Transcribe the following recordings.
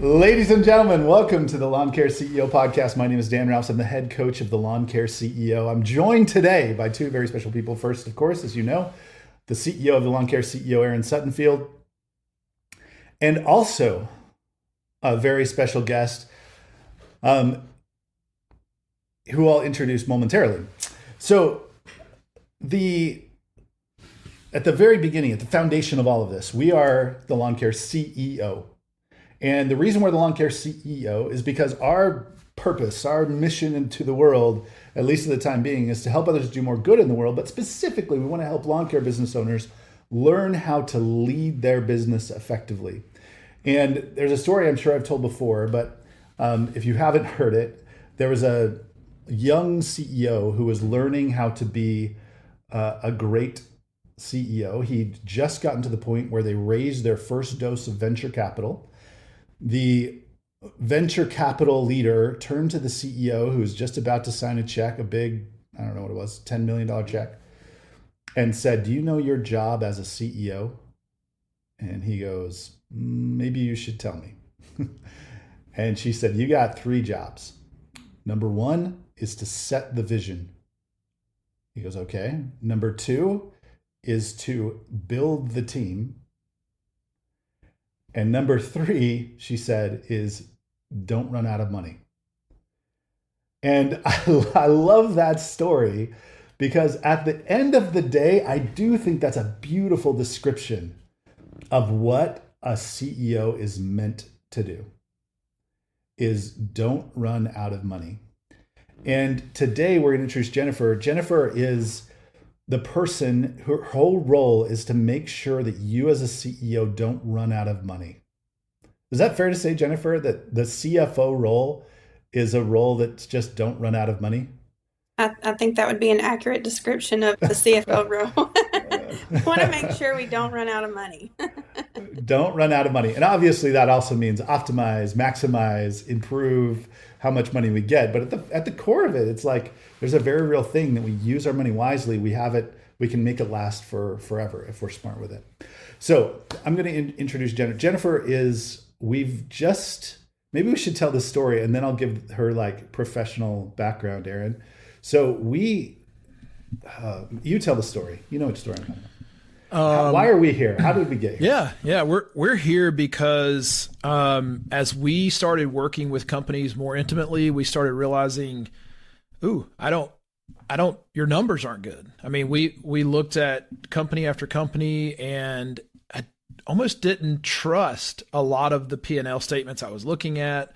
Ladies and gentlemen, welcome to the Lawn Care CEO podcast. My name is Dan Rouse. I'm the head coach of the Lawn Care CEO. I'm joined today by two very special people. First, of course, as you know, the CEO of the Lawn Care CEO, Aaron Suttonfield, and also a very special guest who I'll introduce momentarily. So at the very beginning, at the foundation of all of this, we are the Lawn Care CEO. And the reason we're the Lawn Care CEO is because our purpose, our mission into the world, at least at the time being, is to help others do more good in the world. But specifically, we want to help lawn care business owners learn how to lead their business effectively. And there's a story I'm sure I've told before, but if you haven't heard it, there was a young CEO who was learning how to be a great CEO. He'd just gotten to the point where they raised their first dose of venture capital. The venture capital leader turned to the CEO, who was just about to sign a check, a big, I don't know what it was, $10 million check, and said, "Do you know your job as a CEO?" And he goes, "Maybe you should tell me." And she said, "You got 3 jobs. Number 1 is to set the vision." He goes, "Okay." Number 2 is to build the team. And number 3, she said, is don't run out of money. And I love that story because at the end of the day, I do think that's a beautiful description of what a CEO is meant to do, is don't run out of money. And today we're going to introduce Jennifer. Jennifer is the person, her whole role is to make sure that you as a CEO don't run out of money. Is that fair to say, Jennifer, that the CFO role is a role that's just don't run out of money? I think that would be an accurate description of the CFO role. Want to make sure we don't run out of money. Don't run out of money. And obviously that also means optimize, maximize, improve how much money we get. But at the core of it, it's like there's a very real thing that we use our money wisely. We can make it last for forever if we're smart with it. So I'm going to introduce Jennifer. Jennifer is, maybe we should tell this story and then I'll give her like professional background, Aaron. So you tell the story. You know which story I'm talking about. Why are we here? How did we get here? Yeah. We're here because as we started working with companies more intimately, we started realizing, your numbers aren't good. I mean, we looked at company after company and I almost didn't trust a lot of the P&L statements I was looking at.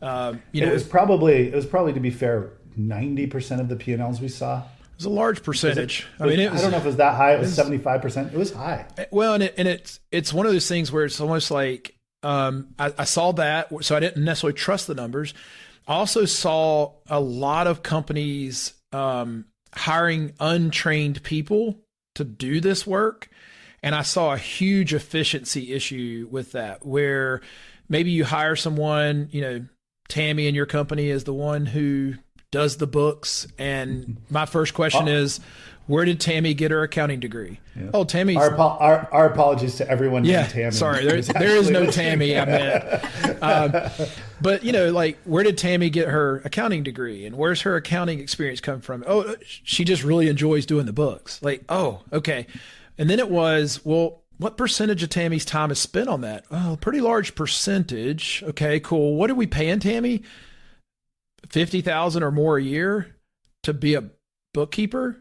It was probably, to be fair, 90% of the P&Ls we saw. It was a large percentage. I don't know if it was that high. It was 75%. It was high. Well, and it's one of those things where it's almost like I saw that, so I didn't necessarily trust the numbers. I also saw a lot of companies hiring untrained people to do this work, and I saw a huge efficiency issue with that, where maybe you hire someone, Tammy in your company is the one who does the books. And my first question is, where did Tammy get her accounting degree? Yeah. Oh, Tammy's... Our apologies to everyone named Tammy. Sorry, there is no Tammy, I meant. But, where did Tammy get her accounting degree? And where's her accounting experience come from? Oh, she just really enjoys doing the books. Oh, okay. And then it was, well, what percentage of Tammy's time is spent on that? Oh, a pretty large percentage. Okay, cool. What are we paying Tammy? $50,000 or more a year to be a bookkeeper?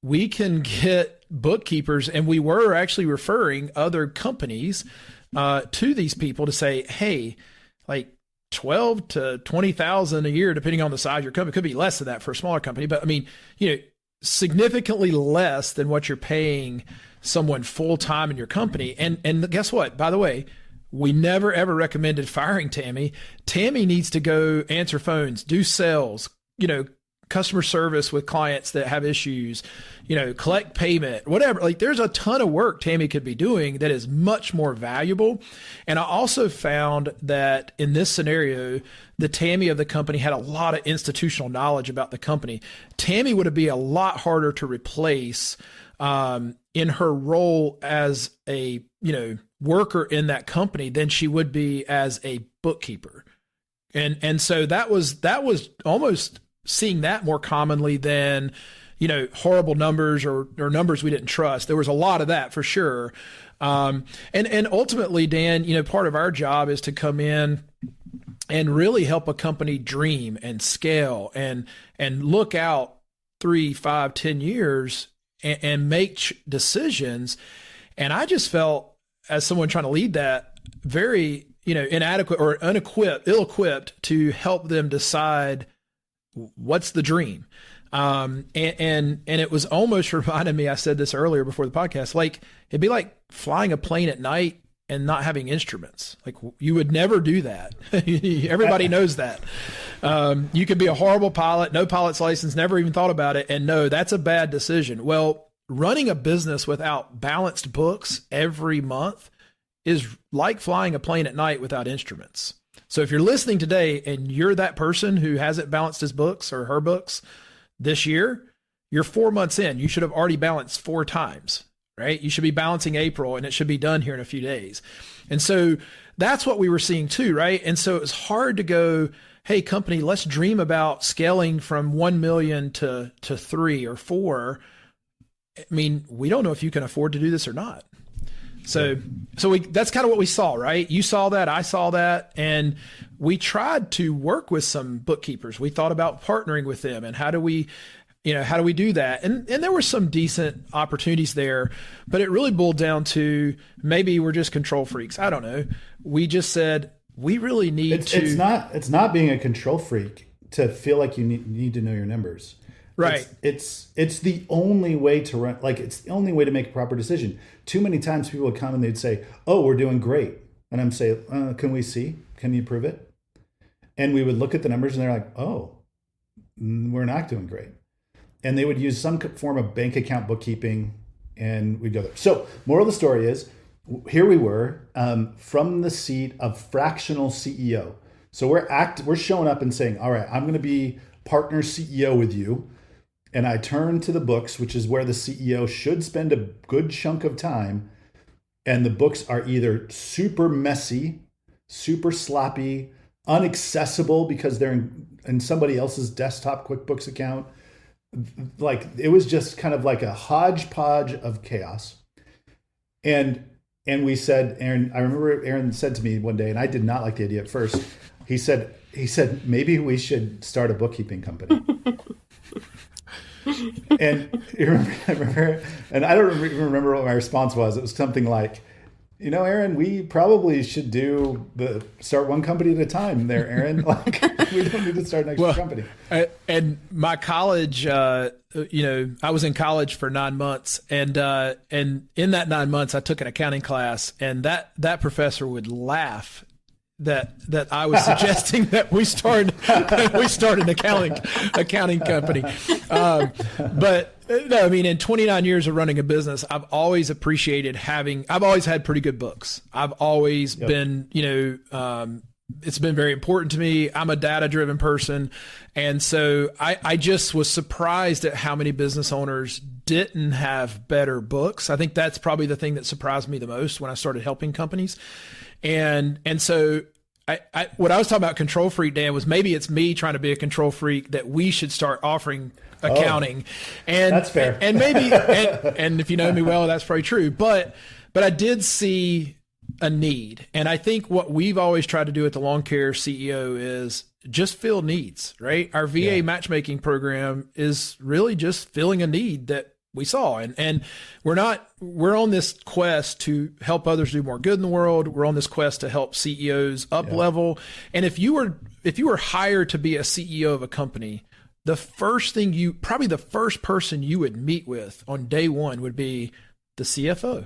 We can get bookkeepers, and we were actually referring other companies to these people to say, hey, $12,000 to $20,000 a year, depending on the size of your company. It could be less than that for a smaller company, but significantly less than what you're paying someone full time in your company. And guess what? By the way, we never, ever recommended firing Tammy. Tammy needs to go answer phones, do sales, customer service with clients that have issues, collect payment, whatever. There's a ton of work Tammy could be doing that is much more valuable. And I also found that in this scenario, the Tammy of the company had a lot of institutional knowledge about the company. Tammy would be a lot harder to replace in her role as a, worker in that company than she would be as a bookkeeper. And so that was almost seeing that more commonly than, horrible numbers or numbers we didn't trust. There was a lot of that for sure. And ultimately, Dan, part of our job is to come in and really help a company dream and scale and look out 3, 5, 10 years and make decisions. And I just felt, as someone trying to lead that, very, inadequate or ill-equipped to help them decide what's the dream. And it was almost reminding me, I said this earlier before the podcast, like it'd be like flying a plane at night and not having instruments. Like you would never do that. Everybody knows that. You could be a horrible pilot, no pilot's license, never even thought about it. And no, that's a bad decision. Well, running a business without balanced books every month is like flying a plane at night without instruments. So if you're listening today and you're that person who hasn't balanced his books or her books this year, you're 4 months in. You should have already balanced 4 times, right? You should be balancing April and it should be done here in a few days. And so that's what we were seeing too, right? And so it was hard to go, hey, company, let's dream about scaling from 1 million to 3 or 4. I mean, we don't know if you can afford to do this or not. So that's kind of what we saw, right? You saw that, I saw that, and we tried to work with some bookkeepers. We thought about partnering with them and how do we do that? And there were some decent opportunities there, but it really boiled down to maybe we're just control freaks. I don't know. We just said we really need to. It's not being a control freak to feel like you need to know your numbers. Right. It's the only way to run, like it's the only way to make a proper decision. Too many times people would come and they'd say, "Oh, we're doing great." And I'm saying, "Can we see? Can you prove it?" And we would look at the numbers and they're like, "Oh, we're not doing great." And they would use some form of bank account bookkeeping and we'd go there. So moral of the story is, here we were from the seat of fractional CEO. So we're showing up and saying, "All right, I'm going to be partner CEO with you." And I turn to the books, which is where the CEO should spend a good chunk of time. And the books are either super messy, super sloppy, inaccessible because they're in somebody else's desktop QuickBooks account. Like it was just kind of like a hodgepodge of chaos. And we said, Aaron, I remember Aaron said to me one day, and I did not like the idea at first. He said, maybe we should start a bookkeeping company. And I remember, and I don't even remember what my response was. It was something like, Aaron, we probably should start one company at a time there, Aaron. Like we don't need to start an extra company. And my college, I was in college for 9 months, and in that 9 months, I took an accounting class, and that professor would laugh that I was suggesting that we start an accounting company. But no, I mean, in 29 years of running a business, I've always appreciated I've always had pretty good books. I've always been, it's been very important to me. I'm a data-driven person. And so I just was surprised at how many business owners didn't have better books. I think that's probably the thing that surprised me the most when I started helping companies. And so what I was talking about control freak, Dan, was maybe it's me trying to be a control freak that we should start offering accounting. And that's fair. And maybe, and if you know me well, that's probably true. But I did see a need. And I think what we've always tried to do at the Lawn Care CEO is just fill needs, right? Our VA matchmaking program is really just filling a need that we saw. And we're on this quest to help others do more good in the world. We're on this quest to help CEOs up level. And if you were hired to be a CEO of a company, the first person you would meet with on day one would be the CFO.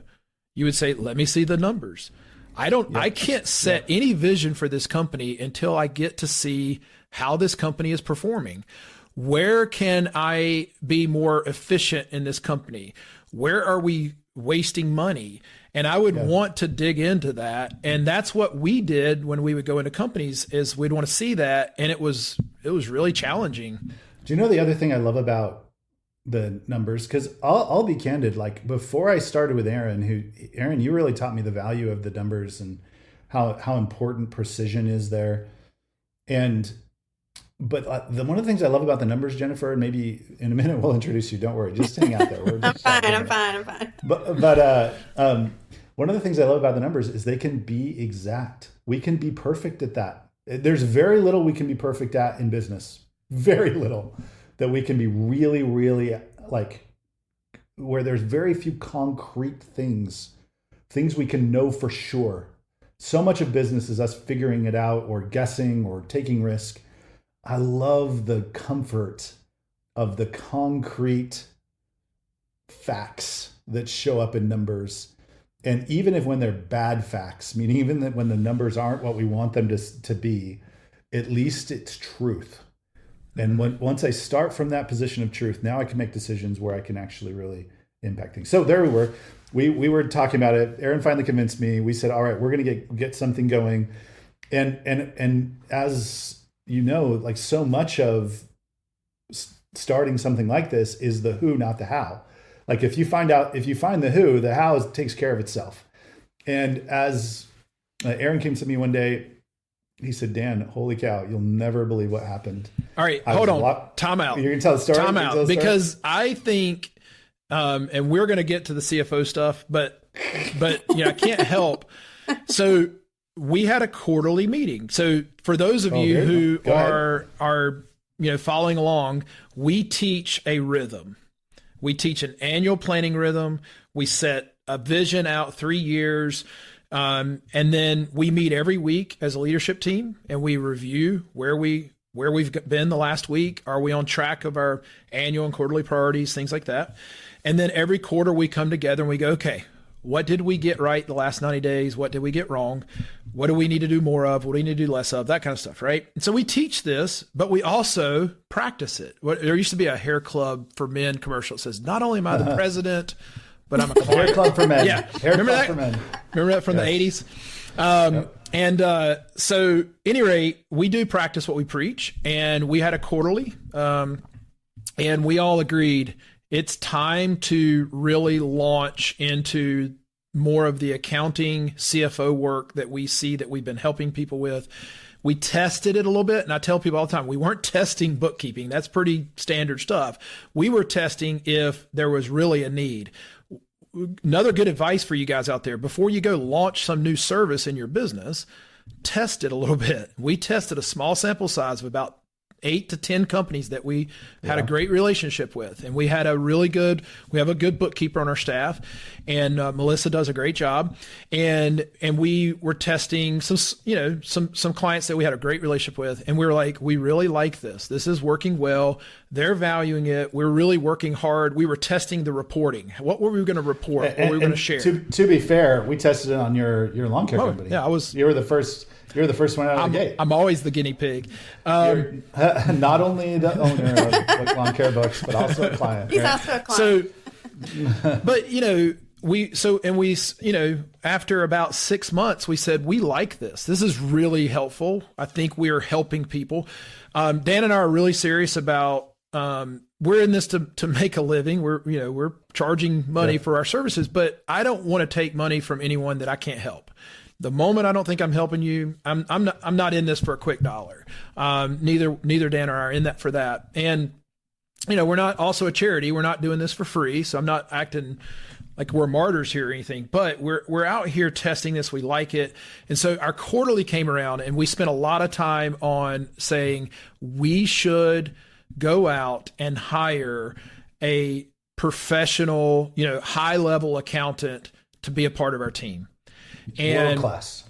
You would say, "Let me see the numbers. I can't set any vision for this company until I get to see how this company is performing. Where can I be more efficient in this company? Where are we wasting money?" And I would want to dig into that. And that's what we did when we would go into companies, is we'd want to see that. And it was really challenging. Do you know the other thing I love about the numbers, because I'll be candid. Like before I started with Aaron, you really taught me the value of the numbers and how important precision is there. But one of the things I love about the numbers, Jennifer, and maybe in a minute we'll introduce you. Don't worry, just hang out there. I'm fine. But one of the things I love about the numbers is they can be exact. We can be perfect at that. There's very little we can be perfect at in business. Very little that we can be really, really like, where there's very few concrete things we can know for sure. So much of business is us figuring it out or guessing or taking risk. I love the comfort of the concrete facts that show up in numbers. And even when they're bad facts, meaning even that when the numbers aren't what we want them to be, at least it's truth. And once I start from that position of truth, now I can make decisions where I can actually really impact things. So there we were. We were talking about it. Aaron finally convinced me. We said, all right, we're going to get something going. And as you know, like so much of starting something like this is the who, not the how. Like if you find the who, the how takes care of itself. And as Aaron came to me one day, he said, Dan, holy cow, you'll never believe what happened. All right, hold on. Time out. You're going to tell the story? Time out. Because I think, and we're going to get to the CFO stuff, but I can't help. So we had a quarterly meeting. So for those of you who are following along, we teach a rhythm. We teach an annual planning rhythm. We set a vision out 3 years. And then we meet every week as a leadership team and we review where we've been the last week. Are we on track of our annual and quarterly priorities, things like that. And then every quarter we come together and we go, okay, what did we get right the last 90 days? What did we get wrong? What do we need to do more of? What do we need to do less of? That kind of stuff, right? And so we teach this, but we also practice it. There used to be a hair club for men commercial that says, not only am I the president, but I'm a client. Hair club for men. Yeah. Remember that? For men. Remember that from the 80s? And so any rate, we do practice what we preach, and we had a quarterly, and we all agreed it's time to really launch into more of the accounting CFO work that we see that we've been helping people with. We tested it a little bit, and I tell people all the time, we weren't testing bookkeeping. That's pretty standard stuff. We were testing if there was really a need. Another good advice for you guys out there, before you go launch some new service in your business, test it a little bit. We tested a small sample size of about 8 to 10 companies that we had a great relationship with. And we have a good bookkeeper on our staff, and Melissa does a great job. And we were testing some clients that we had a great relationship with. And we were like, we really like this. This is working well. They're valuing it. We're really working hard. We were testing the reporting. What were we going to report? What were we going to share? To be fair, we tested it on your lawn care company. Yeah, you were the first. You're the first one out of the gate. I'm always the guinea pig. You're not only the owner of Lawn Care Books, but also a client. He's also a client. So, but after about 6 months, we said, we like this. This is really helpful. I think we are helping people. Dan and I are really serious about, we're in this to make a living. We're charging money for our services, but I don't want to take money from anyone that I can't help. The moment I don't think I'm helping you, I'm not in this for a quick dollar. Neither Dan or I are in that for that. And, we're not also a charity. We're not doing this for free. So I'm not acting like we're martyrs here or anything, but we're out here testing this. We like it. And so our quarterly came around and we spent a lot of time on saying we should go out and hire a professional, high level accountant to be a part of our team. And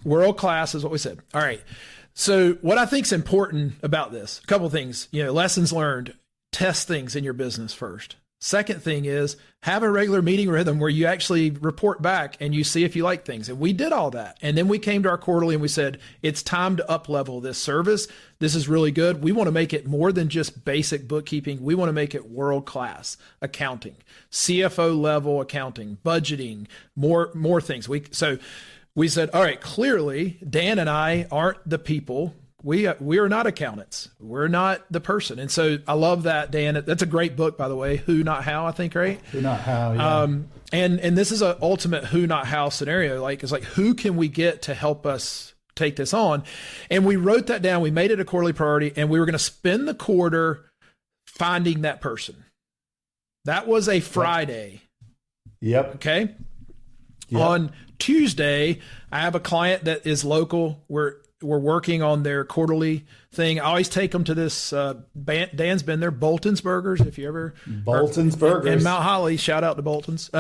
world class is what we said. All right. So what I think is important about this, a couple of things, lessons learned, test things in your business first. Second thing is have a regular meeting rhythm where you actually report back and you see if you like things. And we did all that. And then we came to our quarterly and we said, it's time to up level this service. This is really good. We want to make it more than just basic bookkeeping. We want to make it world-class accounting, CFO level accounting, budgeting, more things. So we said, all right, clearly Dan and I aren't the people we are not accountants. We're not the person. And so I love that, Dan. That's a great book, by the way. Who, Not How, I think, right? Who, Not How. Yeah. And this is an ultimate who, not how scenario. Like, it's like, who can we get to help us take this on? And we wrote that down. We made it a quarterly priority, and we were going to spend the quarter finding that person. That was a Friday. Yep. Okay. Yep. On Tuesday, I have a client that is local. We're working on their quarterly thing. I always take them to this. Dan's been there, Bolton's Burgers. If you ever Bolton's Burgers in Mount Holly, shout out to Bolton's.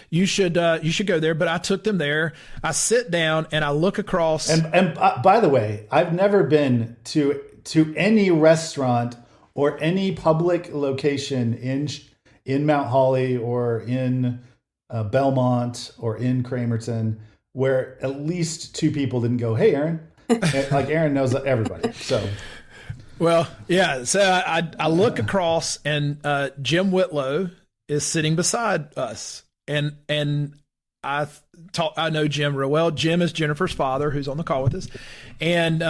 You should go there. But I took them there. I sit down and I look across. And by the way, I've never been to any restaurant or any public location in Mount Holly or in Belmont or in Cramerton where at least two people didn't go, "Hey, Aaron." Like Aaron knows everybody. So, well, yeah. So I look across, and Jim Whitlow is sitting beside us, and I know Jim real well. Jim is Jennifer's father, who's on the call with us, and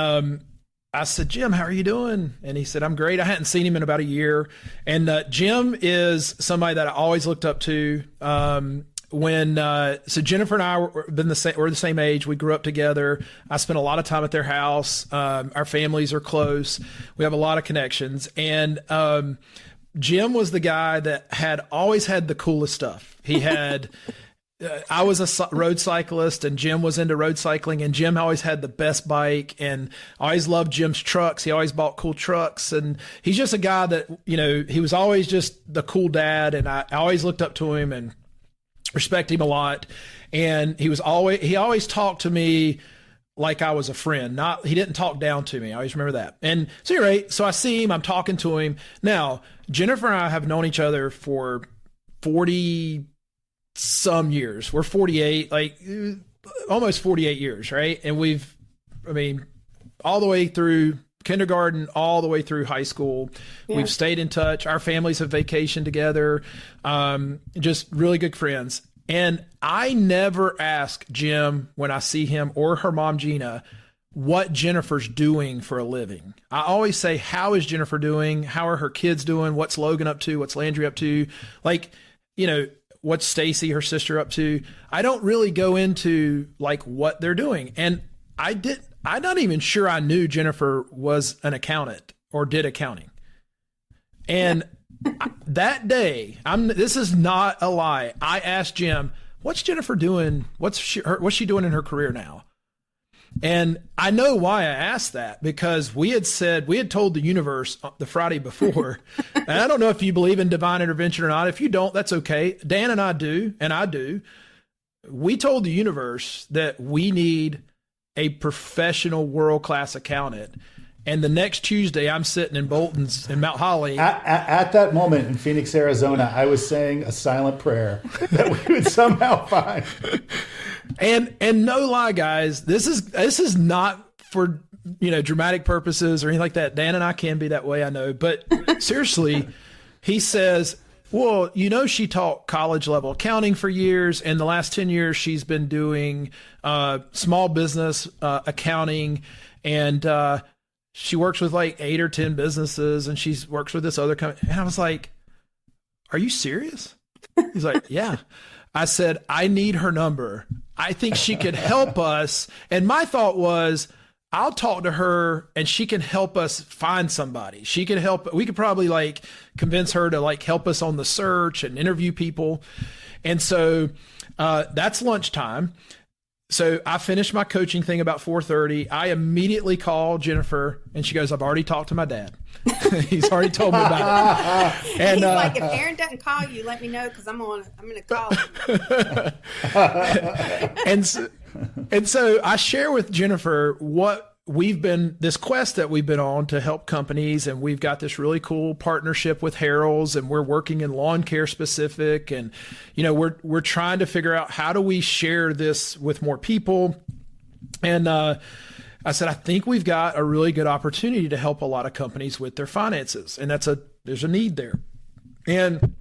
I said, "Jim, how are you doing?" And he said, "I'm great." I hadn't seen him in about a year, and Jim is somebody that I always looked up to. So Jennifer and I we're the same age. We grew up together. I spent a lot of time at their house. Our families are close. We have a lot of connections. And Jim was the guy that had always had the coolest stuff. He had, I was a road cyclist, and Jim was into road cycling, and Jim always had the best bike, and I always loved Jim's trucks. He always bought cool trucks, and he's just a guy that, he was always just the cool dad. And I always looked up to him and respect him a lot. And he always talked to me like I was a friend. He didn't talk down to me. I always remember that. And so you're right. So I see him, I'm talking to him. Now, Jennifer and I have known each other for 40 some years. We're 48, like almost 48 years. Right. And all the way through kindergarten, all the way through high school. Yeah. We've stayed in touch. Our families have vacationed together. Just really good friends. And I never ask Jim when I see him or her mom, Gina, what Jennifer's doing for a living. I always say, how is Jennifer doing? How are her kids doing? What's Logan up to? What's Landry up to? What's Stacy, her sister, up to? I don't really go into like what they're doing. And I'm not even sure I knew Jennifer was an accountant or did accounting. And that day, this is not a lie. I asked Jim, "What's Jennifer doing? What's she doing in her career now?" And I know why I asked that, because we had told the universe the Friday before, and I don't know if you believe in divine intervention or not. If you don't, that's okay. Dan and I do, and I do. We told the universe that we need a professional world-class accountant. And the next Tuesday, I'm sitting in Bolton's in Mount Holly. At that moment in Phoenix, Arizona, I was saying a silent prayer that we would somehow find. And no lie, guys, this is not for dramatic purposes or anything like that. Dan and I can be that way, I know. But seriously, he says, "Well, she taught college level accounting for years, and the last 10 years she's been doing small business accounting, and she works with like 8 or 10 businesses, and she works with this other company." And I was like, "Are you serious?" He's like, "Yeah." I said, "I need her number. I think she could help us." And my thought was, I'll talk to her and she can help us find somebody. We could probably convince her to help us on the search and interview people. And so that's lunchtime. So I finished my coaching thing about 4:30. I immediately call Jennifer, and she goes, "I've already talked to my dad." He's already told me about it. And he's like, "If Aaron doesn't call you, let me know, because I'm going to call him." And so I share with Jennifer what this quest that we've been on to help companies, and we've got this really cool partnership with Harrell's, and we're working in lawn care specific, and we're trying to figure out how do we share this with more people. And I said, I think we've got a really good opportunity to help a lot of companies with their finances, and there's a need there. And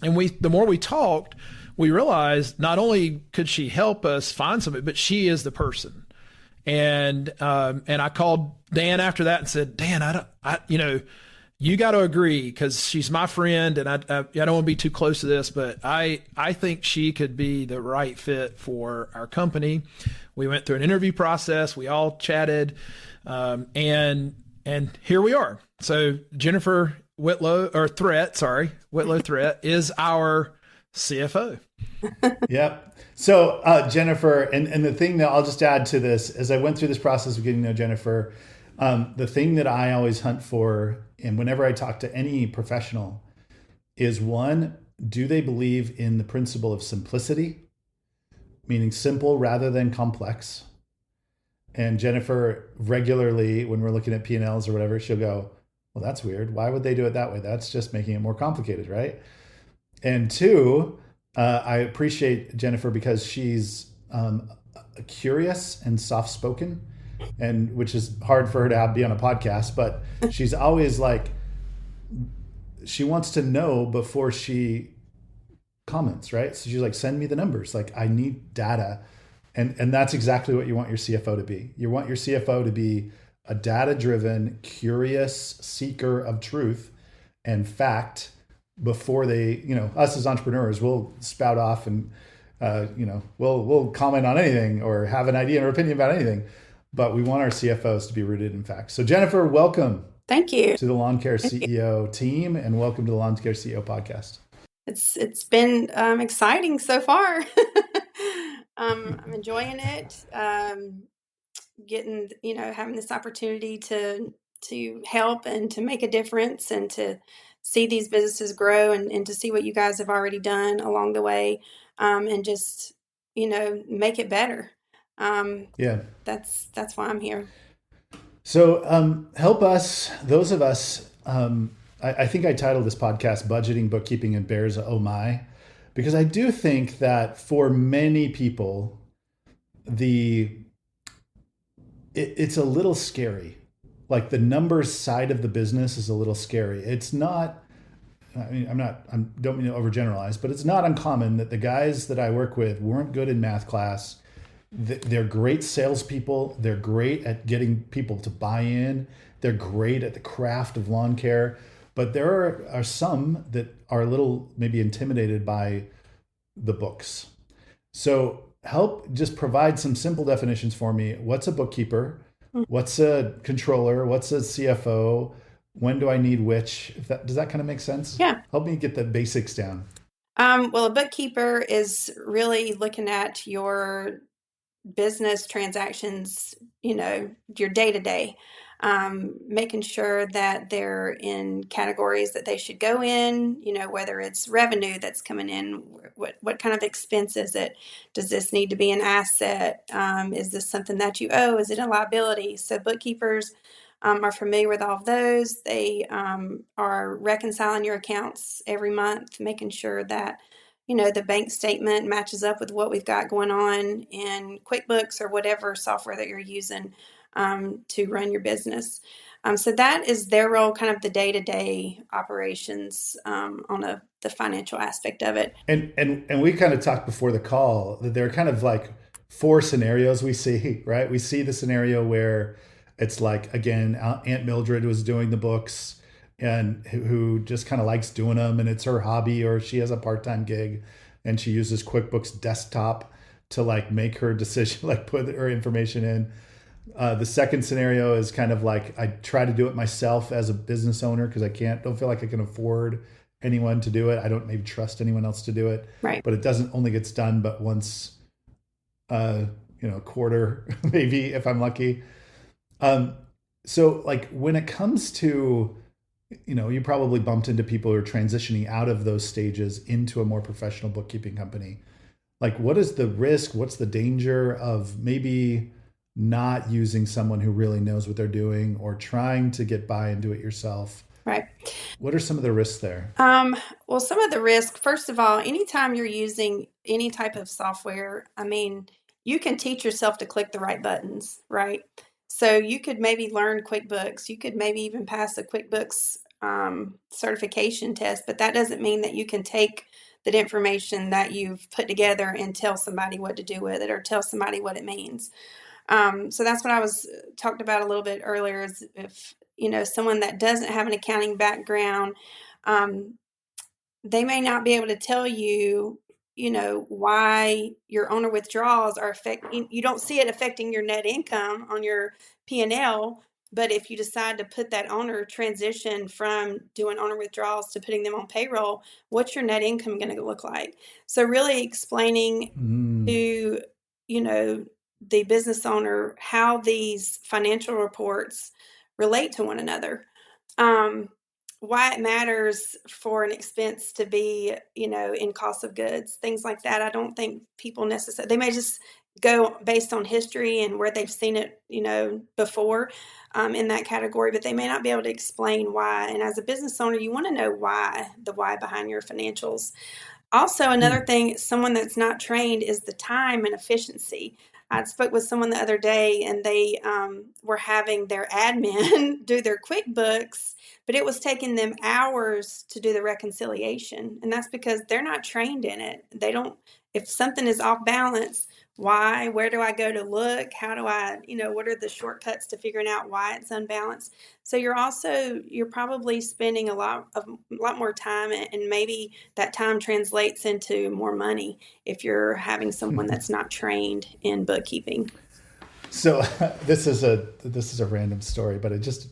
the more we talked, we realized not only could she help us find somebody, but she is the person. And I called Dan after that and said, Dan, you got to agree, because she's my friend, and I don't want to be too close to this, but I think she could be the right fit for our company. We went through an interview process. We all chatted, and here we are. So Jennifer Whitlow Threat is our CFO. Yep. So Jennifer, and the thing that I'll just add to this, as I went through this process of getting to know Jennifer, the thing that I always hunt for, and whenever I talk to any professional, is one, do they believe in the principle of simplicity, meaning simple rather than complex? And Jennifer regularly, when we're looking at P&Ls or whatever, she'll go, well, that's weird. Why would they do it that way? That's just making it more complicated, right? And two, I appreciate Jennifer because she's curious and soft-spoken, and which is hard for her to be on a podcast, but she's always like, she wants to know before she comments, right? So she's like, send me the numbers. Like, I need data. And that's exactly what you want your CFO to be. You want your CFO to be a data-driven, curious seeker of truth and fact before they, us as entrepreneurs, we'll spout off and, we'll comment on anything or have an idea or opinion about anything. But we want our CFOs to be rooted in facts. So Jennifer, welcome. Thank you To the Lawn Care CEO team, and welcome to the Lawn Care CEO podcast. It's been exciting so far. I'm enjoying it. Getting, having this opportunity to help and to make a difference and to see these businesses grow and to see what you guys have already done along the way, and just, make it better. That's why I'm here. So help us, those of us, I think I titled this podcast Budgeting, Bookkeeping, and Bears Oh My, because I do think that for many people, it's a little scary. Like, the numbers side of the business is a little scary. It's not, don't mean to overgeneralize, but it's not uncommon that the guys that I work with weren't good in math class. They're great salespeople. They're great at getting people to buy in. They're great at the craft of lawn care. But there are some that are a little maybe intimidated by the books. So help just provide some simple definitions for me. What's a bookkeeper? What's a controller? What's a CFO? When do I need which? Does that kind of make sense? Yeah. Help me get the basics down. Well, a bookkeeper is really looking at your business transactions, your day-to-day, making sure that they're in categories that they should go in, whether it's revenue that's coming in, what kind of expense is it? Does this need to be an asset? Is this something that you owe? Is it a liability? So bookkeepers are familiar with all of those. They are reconciling your accounts every month, making sure that the bank statement matches up with what we've got going on in QuickBooks or whatever software that you're using to run your business. So that is their role, kind of the day-to-day operations on the financial aspect of it. And we kind of talked before the call that there are kind of like 4 scenarios we see, right? We see the scenario where it's like, again, Aunt Mildred was doing the books and who just kind of likes doing them, and it's her hobby, or she has a part-time gig and she uses QuickBooks Desktop to like make her decision, like put her information in. The second scenario is kind of like, I try to do it myself as a business owner because don't feel like I can afford anyone to do it. I don't maybe trust anyone else to do it. Right. But it only gets done but once, a quarter, maybe, if I'm lucky. So like when it comes to, you probably bumped into people who are transitioning out of those stages into a more professional bookkeeping company. Like, what is the risk? What's the danger of maybe not using someone who really knows what they're doing, or trying to get by and do it yourself? Right. What are some of the risks there? Well, some of the risk, first of all, anytime you're using any type of software, you can teach yourself to click the right buttons, right? So you could maybe learn QuickBooks. You could maybe even pass a QuickBooks certification test, but that doesn't mean that you can take that information that you've put together and tell somebody what to do with it or tell somebody what it means. So that's what I was talked about a little bit earlier, is if, someone that doesn't have an accounting background, they may not be able to tell you, why your owner withdrawals are affecting, you don't see it affecting your net income on your P&L. But if you decide to put that owner transition from doing owner withdrawals to putting them on payroll, what's your net income going to look like? So really explaining to, the business owner how these financial reports relate to one another. Why it matters for an expense to be, in cost of goods, things like that. I don't think people necessarily, they may just go based on history and where they've seen it, before in that category, but they may not be able to explain why. And as a business owner, you want to know the why behind your financials. Also, another thing, someone that's not trained, is the time and efficiency. I spoke with someone the other day, and they were having their admin do their QuickBooks, but it was taking them hours to do the reconciliation. And that's because they're not trained in it. They don't, if something is off balance, why? Where do I go to look? How do I, what are the shortcuts to figuring out why it's unbalanced? So you're probably spending a lot more time, and maybe that time translates into more money if you're having someone that's not trained in bookkeeping. So this is a random story, but it just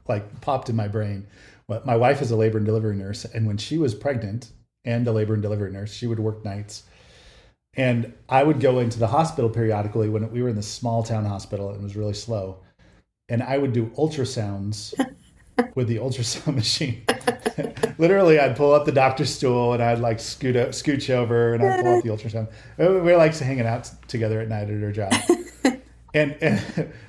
like popped in my brain. But my wife is a labor and delivery nurse, and when she was pregnant and a labor and delivery nurse, she would work nights. And I would go into the hospital periodically when we were in this small town hospital and it was really slow. And I would do ultrasounds with the ultrasound machine. Literally, I'd pull up the doctor's stool and I'd like scooch over and I'd pull up the ultrasound. We were like hanging out together at night at her job, and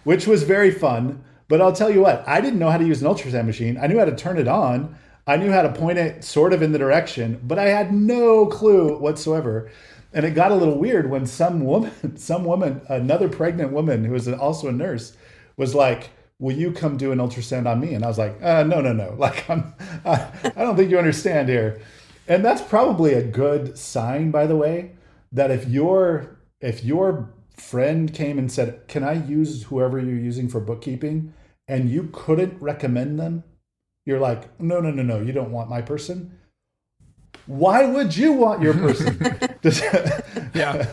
which was very fun. But I'll tell you what, I didn't know how to use an ultrasound machine. I knew how to turn it on. I knew how to point it sort of in the direction, but I had no clue whatsoever. And it got a little weird when some woman, another pregnant woman who was also a nurse, was like, "Will you come do an ultrasound on me?" And I was like, no. Like, I don't think you understand here. And that's probably a good sign, by the way, that if your friend came and said, "Can I use whoever you're using for bookkeeping?" and you couldn't recommend them, you're like, no, you don't want my person. Why would you want your person? Yeah.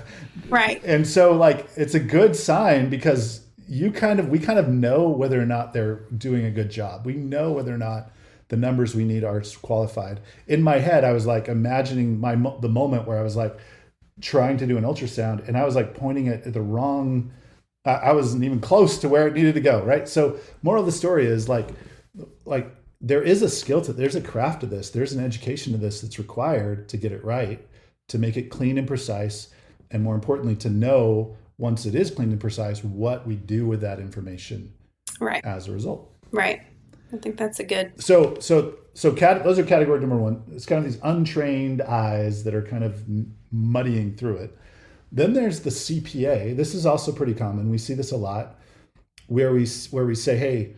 Right. And so like, it's a good sign because we kind of know whether or not they're doing a good job. We know whether or not the numbers we need are qualified. In my head, I was like imagining the moment where I was like trying to do an ultrasound and I was like pointing it at the wrong, I wasn't even close to where it needed to go. Right. So moral of the story is like there is a skill to, there's a craft to this. There's an education to this that's required to get it right, to make it clean and precise. And more importantly, to know once it is clean and precise, what we do with that information Right. as a result. Right. I think that's a good. So those are category number one. It's kind of these untrained eyes that are kind of muddying through it. Then there's the CPA. This is also pretty common. We see this a lot where we say, hey,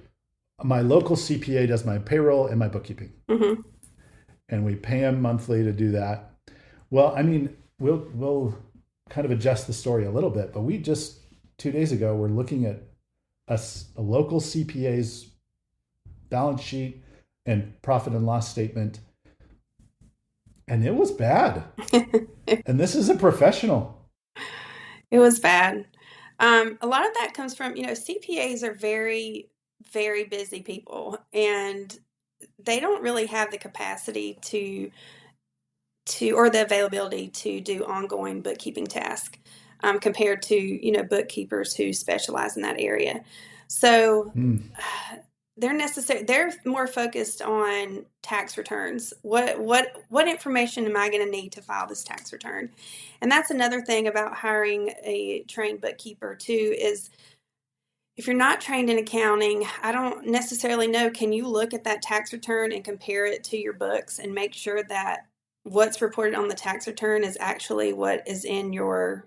my local CPA does my payroll and my bookkeeping. Mm-hmm. And we pay them monthly to do that. Well, I mean, we'll kind of adjust the story a little bit, but we just 2 days ago, we're looking at a local CPA's balance sheet and profit and loss statement. And it was bad. And this is a professional. It was bad. A lot of that comes from, CPAs are very, very busy people, and they don't really have the capacity to or the availability to do ongoing bookkeeping tasks compared to, bookkeepers who specialize in that area. So they're more focused on tax returns. What information am I going to need to file this tax return? And that's another thing about hiring a trained bookkeeper too, is if you're not trained in accounting, I don't necessarily know, can you look at that tax return and compare it to your books and make sure that what's reported on the tax return is actually what is in your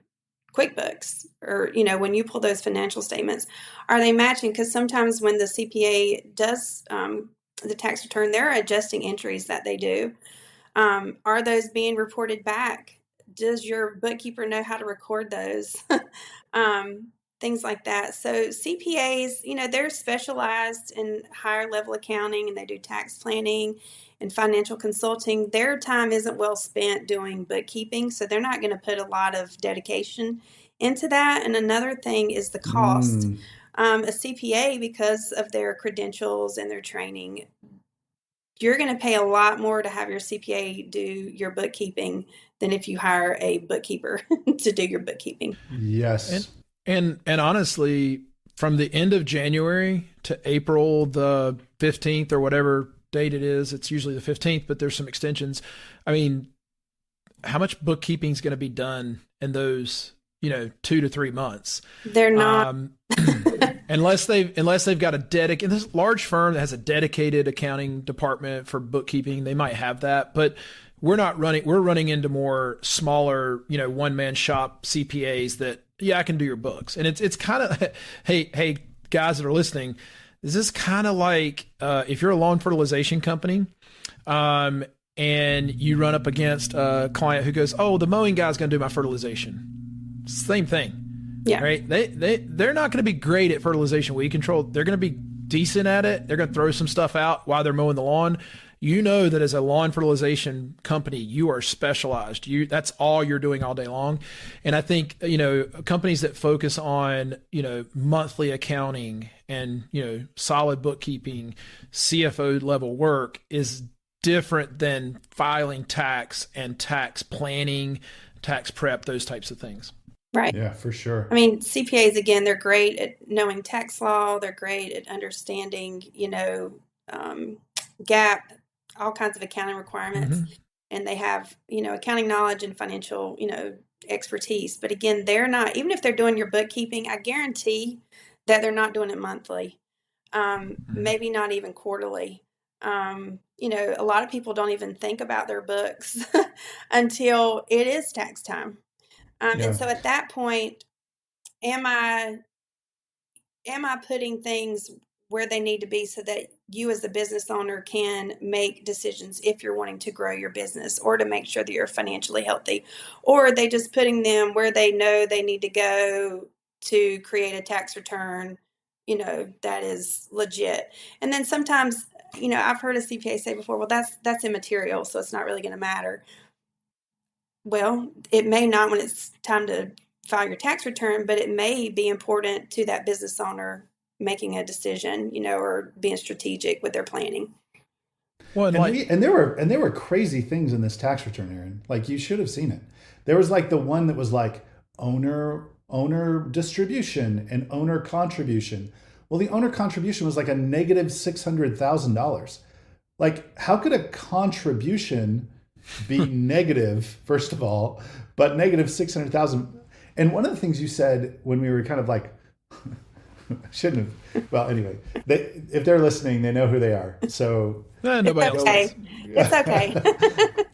QuickBooks? Or, when you pull those financial statements, are they matching? Because sometimes when the CPA does the tax return, there are adjusting entries that they do. Are those being reported back? Does your bookkeeper know how to record those? things like that. So CPAs, they're specialized in higher level accounting, and they do tax planning and financial consulting. Their time isn't well spent doing bookkeeping, so they're not going to put a lot of dedication into that. And another thing is the cost. A CPA, because of their credentials and their training, you're going to pay a lot more to have your CPA do your bookkeeping than if you hire a bookkeeper to do your bookkeeping. Yes. And honestly, from the end of January to April the 15th or whatever date it is, it's usually the 15th, but there's some extensions. I mean, how much bookkeeping is going to be done in those, 2 to 3 months? They're not. Unless they've got a dedicated, this large firm that has a dedicated accounting department for bookkeeping, they might have that, but we're running into more smaller, one-man shop CPAs that, I can do your books. And it's kind of, hey, guys that are listening, is this kind of like, if you're a lawn fertilization company, and you run up against a client who goes, oh, the mowing guy's going to do my fertilization. Same thing. Yeah. Right. They're not going to be great at fertilization weed control. They're going to be decent at it. They're going to throw some stuff out while they're mowing the lawn. You know that as a lawn fertilization company, you are specialized. That's all you're doing all day long. And I think, companies that focus on, monthly accounting and, solid bookkeeping, CFO level work is different than filing tax and tax planning, tax prep, those types of things. Right. Yeah, for sure. I mean, CPAs, again, they're great at knowing tax law. They're great at understanding, GAAP, all kinds of accounting requirements. Mm-hmm. And they have, accounting knowledge and financial, expertise. But again, they're not, even if they're doing your bookkeeping, I guarantee that they're not doing it monthly, maybe not even quarterly. A lot of people don't even think about their books until it is tax time. And so at that point, am I putting things where they need to be so that you as the business owner can make decisions if you're wanting to grow your business or to make sure that you're financially healthy? Or are they just putting them where they know they need to go to create a tax return, that is legit? And then sometimes, I've heard a CPA say before, well, that's immaterial, so it's not really going to matter. Well, it may not when it's time to file your tax return, but it may be important to that business owner making a decision, or being strategic with their planning. Well, and there were crazy things in this tax return, Aaron. Like, you should have seen it. There was like the one that was like owner distribution and owner contribution. Well, the owner contribution was like a negative $600,000. Like, how could a contribution be negative, first of all, but negative 600,000? And one of the things you said when we were kind of like, shouldn't have. Well, anyway, if they're listening, they know who they are. So nobody else. It's okay.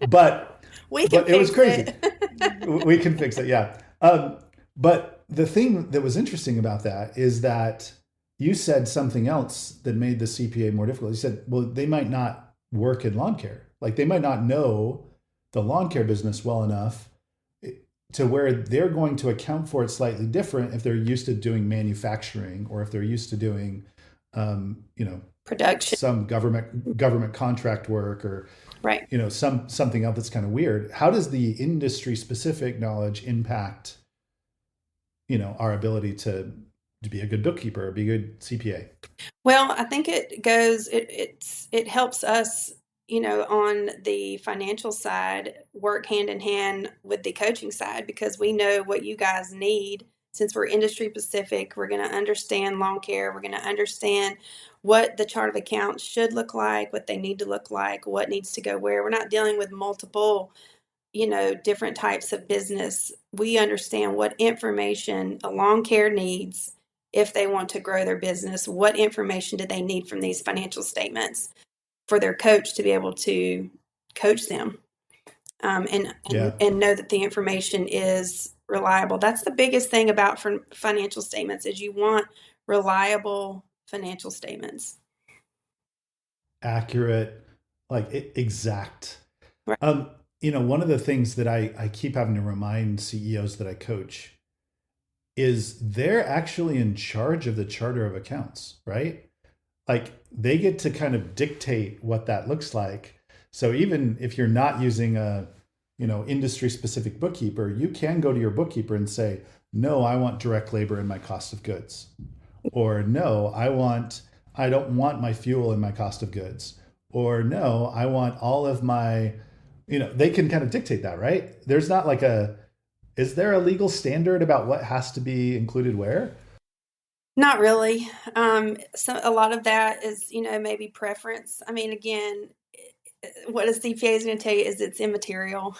But it was crazy. We can fix it. Yeah. But the thing that was interesting about that is that you said something else that made the CPA more difficult. You said, well, they might not work in lawn care. Like, they might not know the lawn care business well enough to where they're going to account for it slightly different if they're used to doing manufacturing or if they're used to doing, production, some government contract work or, right. Something else that's kind of weird. How does the industry specific knowledge impact, our ability to be a good bookkeeper or be a good CPA? Well, I think it helps us, on the financial side, work hand in hand with the coaching side, because we know what you guys need. Since we're industry specific, we're going to understand lawn care. We're going to understand what the chart of accounts should look like, what they need to look like, what needs to go where. We're not dealing with multiple, different types of business. We understand what information a lawn care needs if they want to grow their business. What information do they need from these financial statements for their coach to be able to coach them, and know that the information is reliable. That's the biggest thing about financial statements is you want reliable financial statements. Accurate, like exact. Right. One of the things that I keep having to remind CEOs that I coach is they're actually in charge of the charter of accounts, right? Like they get to kind of dictate what that looks like. So even if you're not using a, industry specific bookkeeper, you can go to your bookkeeper and say, no, I want direct labor in my cost of goods. Or no, I don't want my fuel in my cost of goods. Or no, I want all of my, they can kind of dictate that, right? There's not like is there a legal standard about what has to be included where? Not really. So a lot of that is, maybe preference. I mean, again, what a CPA is going to tell you is it's immaterial.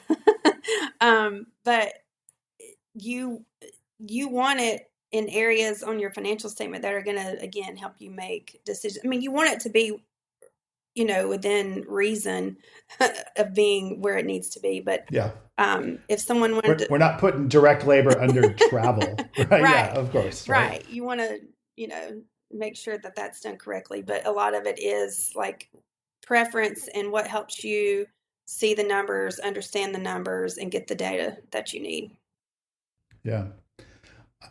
But you want it in areas on your financial statement that are going to, again, help you make decisions. I mean, you want it to be, within reason of being where it needs to be. But yeah, if someone wanted we're not putting direct labor under travel, right? Right. Yeah, of course. Right. You want to, make sure that that's done correctly. But a lot of it is like preference and what helps you see the numbers, understand the numbers, and get the data that you need. Yeah.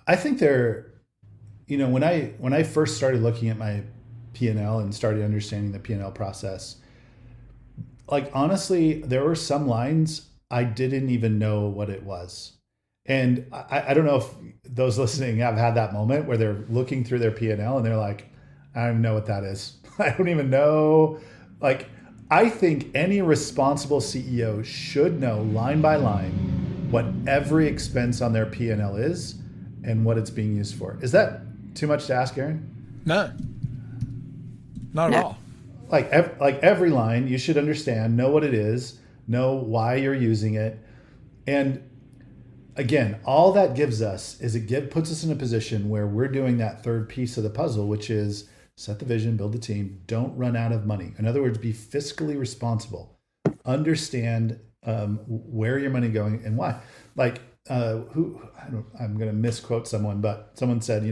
I think when I first started looking at my P&L and started understanding the P&L process, like honestly, there were some lines I didn't even know what it was. And I don't know if those listening have had that moment where they're looking through their P&L and they're like, I don't know what that is. I don't even know. Like, I think any responsible CEO should know line by line what every expense on their P&L is and what it's being used for. Is that too much to ask, Aaron? No, not at all. Like every line, you should understand, know what it is, know why you're using it. And again, all that gives us is puts us in a position where we're doing that third piece of the puzzle, which is set the vision, build the team, don't run out of money. In other words, be fiscally responsible. Understand where your money going and why. Like I'm going to misquote someone, but someone said,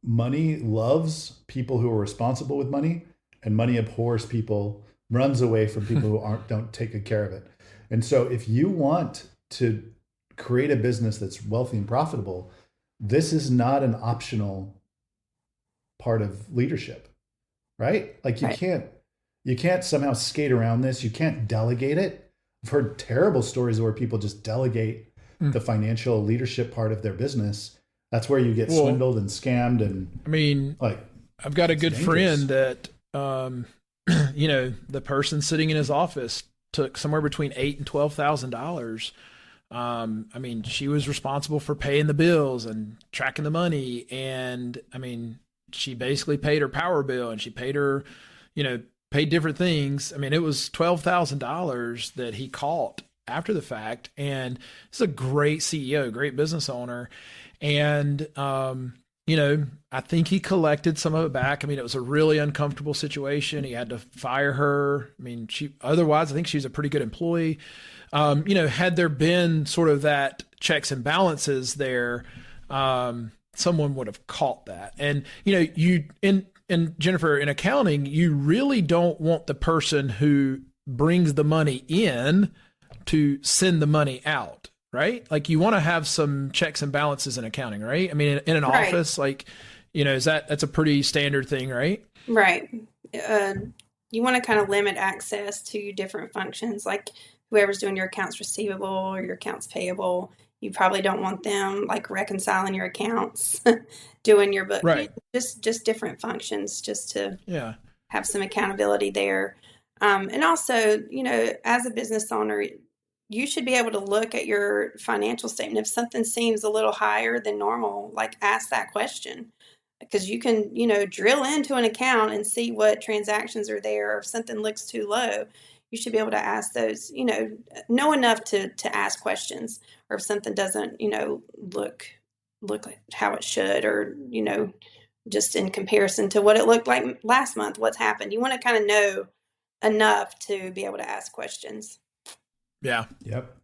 money loves people who are responsible with money, and money abhors runs away from people who don't take good care of it. And so if you want to create a business that's wealthy and profitable, this is not an optional part of leadership, right? Like you can't somehow skate around this. You can't delegate it. I've heard terrible stories where people just delegate the financial leadership part of their business. That's where you get swindled and scammed. And I mean, like I've got a good friend that, the person sitting in his office took somewhere between $8,000 and $12,000. I mean, she was responsible for paying the bills and tracking the money. And I mean, she basically paid her power bill and she paid her, paid different things. I mean, it was $12,000 that he caught after the fact. And he's a great CEO, great business owner. And, I think he collected some of it back. I mean, it was a really uncomfortable situation. He had to fire her. I mean, otherwise, I think she's a pretty good employee. Had there been sort of that checks and balances there, someone would have caught that. And, and Jennifer, in accounting, you really don't want the person who brings the money in to send the money out, right? Like you want to have some checks and balances in accounting, right? I mean, in an office, like, that's a pretty standard thing, right? Right. You want to kind of limit access to different functions, like whoever's doing your accounts receivable or your accounts payable. You probably don't want them like reconciling your accounts, doing your book, right? Just different functions, just to have some accountability there. And also, as a business owner, you should be able to look at your financial statement. If something seems a little higher than normal, like ask that question, because you can, drill into an account and see what transactions are there. Or if something looks too low, you should be able to ask those, know enough to ask questions. Or if something doesn't, look like how it should, or, just in comparison to what it looked like last month, what's happened. You want to kind of know enough to be able to ask questions. Yeah. Yep.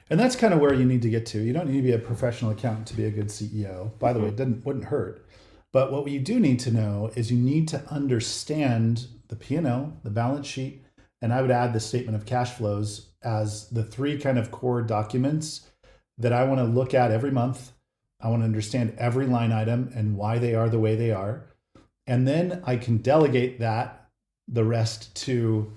And that's kind of where you need to get to. You don't need to be a professional accountant to be a good CEO. By the way, it wouldn't hurt. But what you do need to know is you need to understand the P&L, the balance sheet, and I would add the statement of cash flows as the three kind of core documents that I want to look at every month I want to understand every line item and why they are the way they are. And then I can delegate the rest to,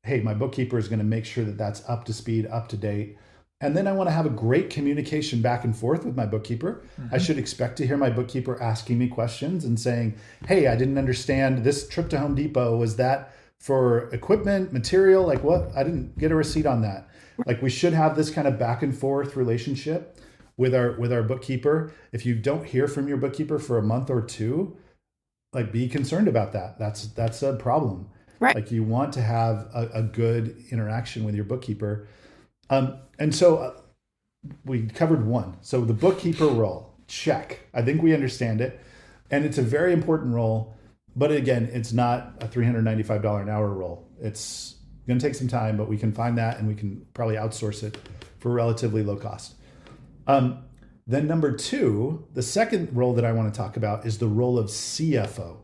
hey, my bookkeeper is going to make sure that that's up to speed, up to date. And then I want to have a great communication back and forth with my bookkeeper. Mm-hmm. I should expect to hear my bookkeeper asking me questions and saying, hey, I didn't understand this trip to Home Depot. Was that for equipment, material? Like what? I didn't get a receipt on that. Like we should have this kind of back and forth relationship with our bookkeeper. If you don't hear from your bookkeeper for a month or two, like be concerned about that. That's a problem. Right. Like you want to have a good interaction with your bookkeeper. And so we covered one. So the bookkeeper role, check. I think we understand it. And it's a very important role. But again, it's not a $395 an hour role. It's going to take some time, but we can find that and we can probably outsource it for relatively low cost. Then number two, the second role that I want to talk about is the role of CFO.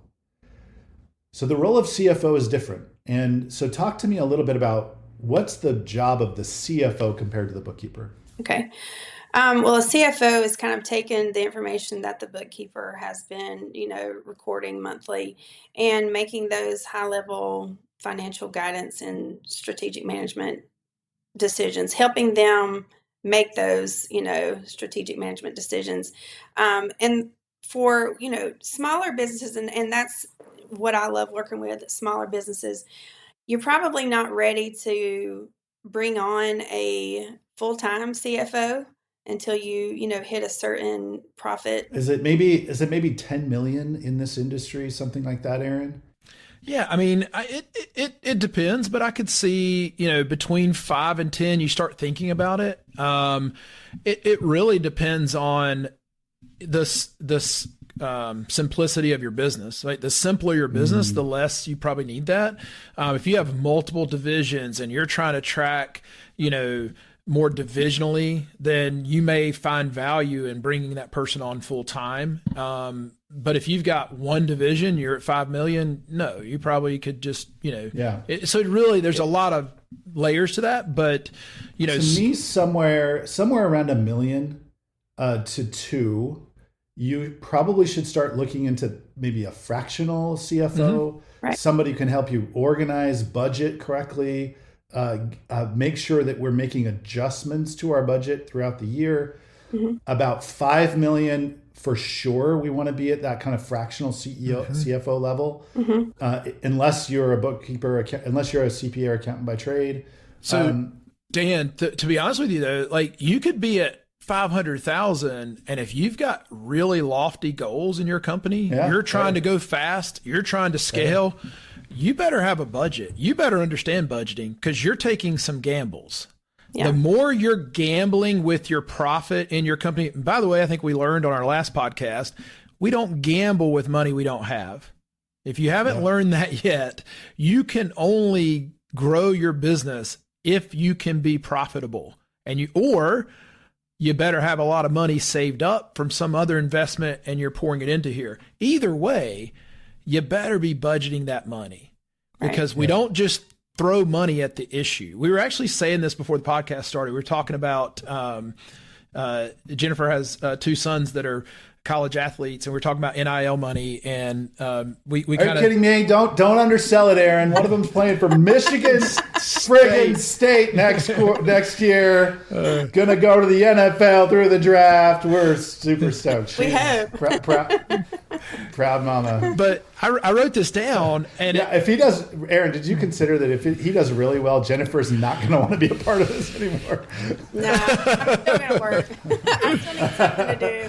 So the role of CFO is different. And so talk to me a little bit about what's the job of the CFO compared to the bookkeeper? Okay. Well, a CFO is kind of taking the information that the bookkeeper has been, recording monthly and making those high-level financial guidance and strategic management decisions, helping them make those, strategic management decisions. And for, smaller businesses, and that's what I love working with, smaller businesses, you're probably not ready to bring on a full-time CFO until you hit a certain profit. Is it maybe 10 million in this industry, something like that, Aaron? Yeah, I mean, it depends, but I could see, between 5 and 10, you start thinking about it. It really depends on this simplicity of your business, right? The simpler your business, the less you probably need that. If you have multiple divisions and you're trying to track, more divisionally, then you may find value in bringing that person on full time. But if you've got one division, you're at 5 million. No, you probably could just, so really there's a lot of layers to that, but to me, somewhere around $1 million to $2 million, you probably should start looking into maybe a fractional CFO, right. Somebody who can help you organize, budget correctly, make sure that we're making adjustments to our budget throughout the year. About 5 million for sure. We want to be at that kind of fractional CFO level, unless you're a bookkeeper, unless you're a CPA or accountant by trade. So Dan, to be honest with you though, like you could be at 500,000. And if you've got really lofty goals in your company, you're trying to go fast, you're trying to scale, you better have a budget. You better understand budgeting because you're taking some gambles. Yeah. The more you're gambling with your profit in your company, and by the way, I think we learned on our last podcast, we don't gamble with money we don't have. If you haven't learned that yet, you can only grow your business if you can be profitable. Or you better have a lot of money saved up from some other investment and you're pouring it into here. Either way, you better be budgeting that money because we don't just throw money at the issue. We were actually saying this before the podcast started. We were talking about Jennifer has 2 sons that are college athletes, and we're talking about NIL money, and we kind of... Are you kidding me? Don't undersell it, Aaron. One of them's playing for Michigan friggin' State next year. Gonna go to the NFL through the draft. We're super stoked. We hope. Proud mama. But I wrote this down, and if he does, Aaron, did you consider that if he does really well, Jennifer's not going to want to be a part of this anymore? No, I'm still going to work. I still need something to do.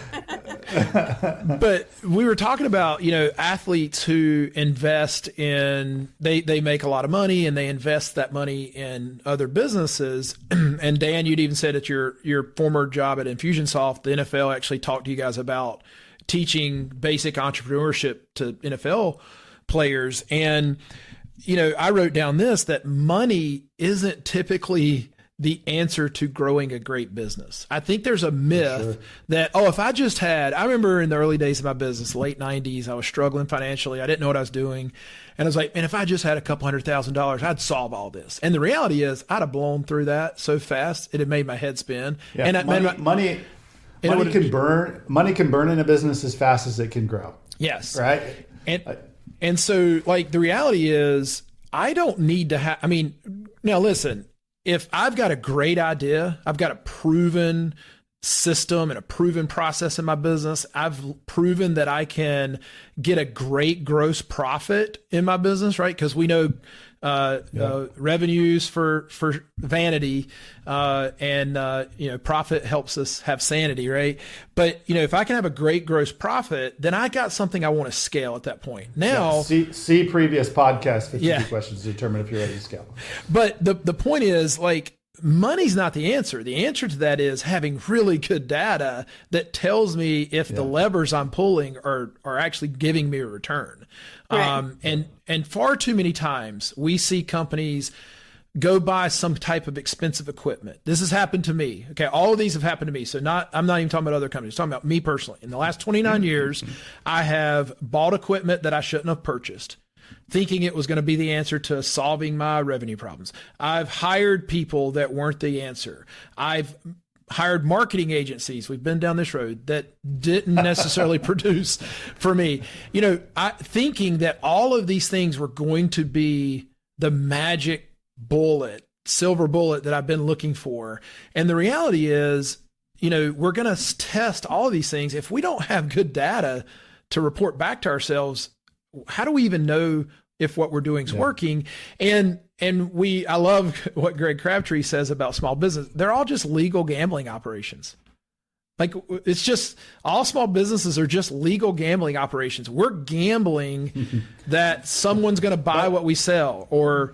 But we were talking about, athletes who invest in, they make a lot of money and they invest that money in other businesses. And Dan, you'd even said at your former job at Infusionsoft, the NFL actually talked to you guys about teaching basic entrepreneurship to NFL players. And, I wrote down that money isn't typically the answer to growing a great business. I think there's a myth that, if I just had, I remember in the early days of my business, late 90s, I was struggling financially. I didn't know what I was doing. And I was like, man, if I just had a couple $100,000, I'd solve all this. And the reality is I'd have blown through that so fast, it had made my head spin. Yeah, and Money can burn in a business as fast as it can grow. Yes. Right. And so like the reality is I don't need to have, now listen, if I've got a great idea, I've got a proven system and a proven process in my business, I've proven that I can get a great gross profit in my business, right? Because we know revenues for vanity, and profit helps us have sanity, right? But if I can have a great gross profit, then I got something I want to scale at that point. Now, see previous podcast 52 questions to determine if you're ready to scale. But the point is, like, money's not the answer. The answer to that is having really good data that tells me if the levers I'm pulling are actually giving me a return. Right. And far too many times we see companies go buy some type of expensive equipment. This has happened to me. Okay. All of these have happened to me. So I'm not even talking about other companies. I'm talking about me personally. In the last 29 years, I have bought equipment that I shouldn't have purchased, thinking it was going to be the answer to solving my revenue problems. I've hired people that weren't the answer. I've hired marketing agencies. We've been down this road that didn't necessarily produce for me. Thinking that all of these things were going to be the magic bullet, silver bullet that I've been looking for. And the reality is, we're going to test all of these things. If we don't have good data to report back to ourselves, how do we even know if what we're doing is working? And I love what Greg Crabtree says about small business. They're all just legal gambling operations. Like, it's just, all small businesses are just legal gambling operations. We're gambling that someone's going to buy what we sell,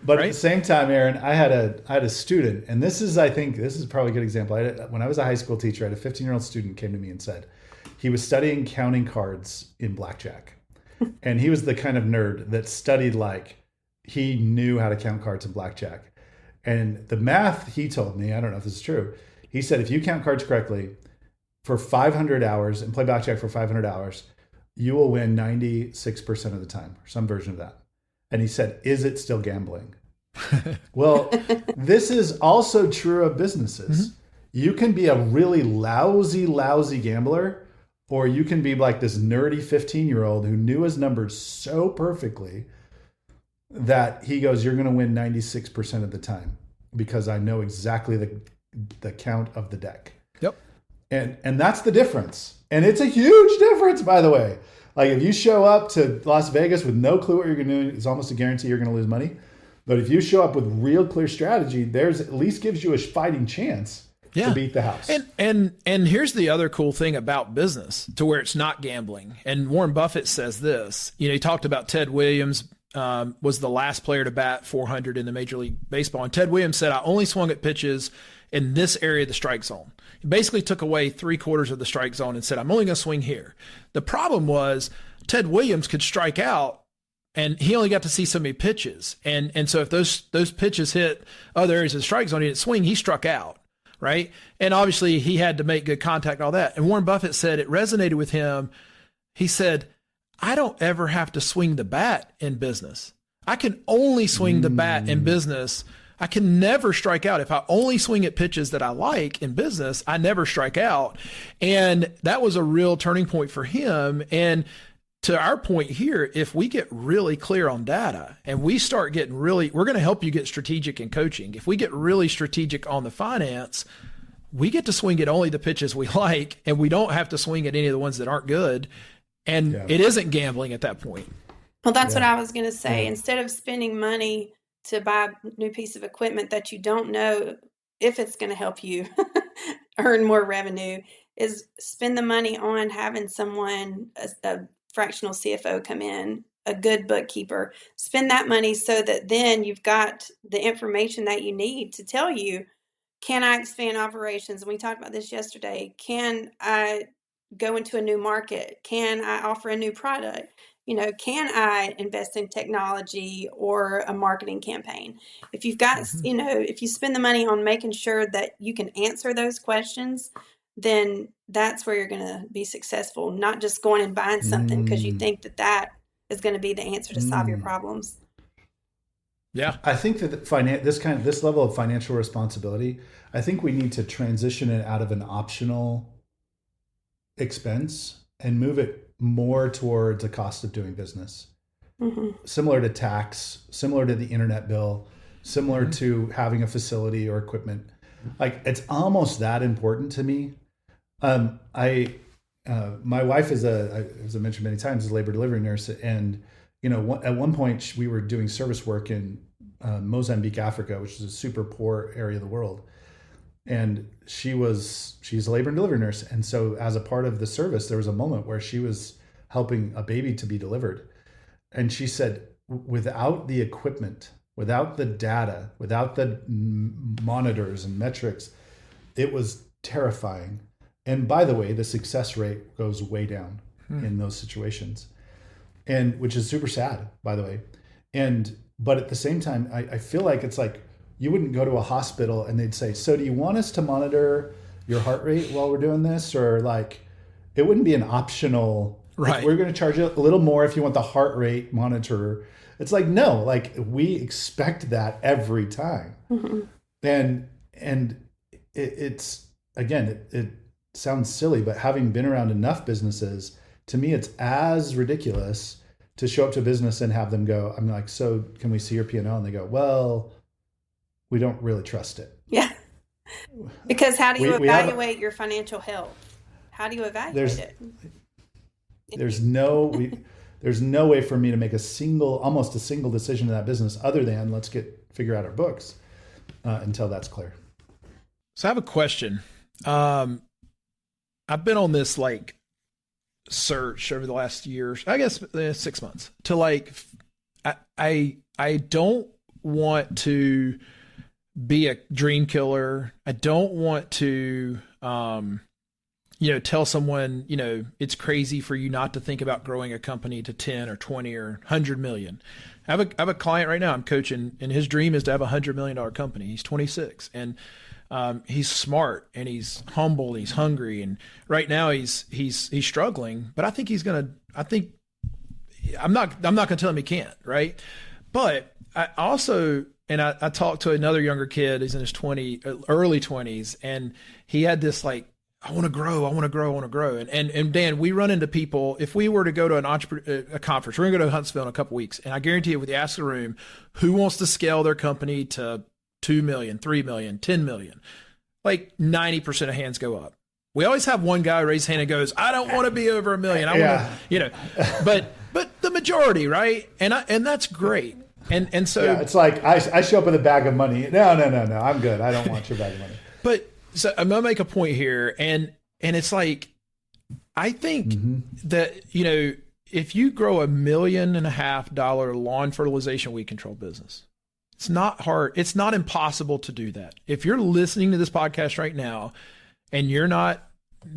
but at the same time, Aaron, I had a student, and I think this is probably a good example. When I was a high school teacher, I had a 15-year-old student came to me and said he was studying counting cards in blackjack. And he was the kind of nerd that studied like he knew how to count cards in blackjack. And the math he told me, I don't know if this is true, he said if you count cards correctly for 500 hours and play blackjack for 500 hours, you will win 96% of the time, or some version of that. And he said, is it still gambling? Well, this is also true of businesses. Mm-hmm. You can be a really lousy gambler, or you can be like this nerdy 15-year-old who knew his numbers so perfectly that he goes, you're going to win 96% of the time because I know exactly the count of the deck. Yep. And that's the difference. And it's a huge difference, by the way. Like, if you show up to Las Vegas with no clue what you're going to do, it's almost a guarantee you're going to lose money. But if you show up with real clear strategy, there's at least gives you a fighting chance to beat the house. And here's the other cool thing about business to where it's not gambling. And Warren Buffett says this, he talked about Ted Williams was the last player to bat 400 in the Major League Baseball. And Ted Williams said, I only swung at pitches in this area of the strike zone. He basically took away 3/4 of the strike zone and said, I'm only going to swing here. The problem was Ted Williams could strike out, and he only got to see so many pitches. And so if those pitches hit other areas of the strike zone, he didn't swing, he struck out. Right. And obviously he had to make good contact, all that. And Warren Buffett said it resonated with him. He said, I don't ever have to swing the bat in business. I can only swing the bat in business. I can never strike out. If I only swing at pitches that I like in business, I never strike out. And that was a real turning point for him. And to our point here, if we get really clear on data and we start getting we're going to help you get strategic in coaching. If we get really strategic on the finance, we get to swing at only the pitches we like, and we don't have to swing at any of the ones that aren't good. And it isn't gambling at that point. Well, that's what I was going to say. Instead of spending money to buy a new piece of equipment that you don't know if it's going to help you earn more revenue, is spend the money on having someone, a fractional CFO, come in, a good bookkeeper, spend that money so that then you've got the information that you need to tell you, can I expand operations? And we talked about this yesterday. Can I go into a new market? Can I offer a new product? Can I invest in technology or a marketing campaign? If you've got, if you spend the money on making sure that you can answer those questions, then that's where you're going to be successful, not just going and buying something because you think that is going to be the answer to solve your problems. Yeah. I think that this level of financial responsibility, I think we need to transition it out of an optional expense and move it more towards a cost of doing business. Mm-hmm. Similar to tax, similar to the internet bill, similar to having a facility or equipment. Like, it's almost that important to me. My wife is as I mentioned many times, is a labor delivery nurse. And, at one point we were doing service work in Mozambique, Africa, which is a super poor area of the world. And she's a labor and delivery nurse. And so as a part of the service, there was a moment where she was helping a baby to be delivered. And she said, without the equipment, without the data, without the monitors and metrics, it was terrifying. And by the way, the success rate goes way down in those situations, and which is super sad, by the way. But at the same time, I feel like it's like you wouldn't go to a hospital and they'd say, so do you want us to monitor your heart rate while we're doing this? Or like, it wouldn't be an optional, right? Like, we're going to charge you a little more if you want the heart rate monitor. It's like, no, like, we expect that every time. Mm-hmm. And it's, again, it sounds silly, but having been around enough businesses, to me, it's as ridiculous to show up to a business and have them go, I'm like, so can we see your P&L? And they go, well, we don't really trust it. Yeah. Because how do you evaluate your financial health? How do you evaluate it? There's no way for me to make almost a single decision in that business other than let's figure out our books until that's clear. So I have a question. I've been on this like search over the last year, I guess 6 months, to like, I don't want to be a dream killer. I don't want to, tell someone, it's crazy for you not to think about growing a company to 10 or 20 or 100 million. I have a client right now I'm coaching, and his dream is to have $100 million company. He's 26, and he's smart, and he's humble, and he's hungry, and right now he's struggling. But I think I'm not gonna tell him he can't, right? But I also, and I talked to another younger kid. He's in his early 20s, and he had this like, I want to grow. And Dan, we run into people. If we were to go to a conference, we're gonna go to Huntsville in a couple weeks, and I guarantee you, if you ask the room, who wants to scale their company to 2 million, 3 million, 10 million, like 90% of hands go up. We always have one guy raise his hand and goes, I don't want to be over $1 million. I want to, but the majority, right? And that's great. And so it's like, I show up with a bag of money. No, I'm good. I don't want your bag of money. But so I'm going to make a point here. And it's like, I think that, if you grow $1.5 million lawn fertilization weed control business, it's not hard. It's not impossible to do that. If you're listening to this podcast right now and you're not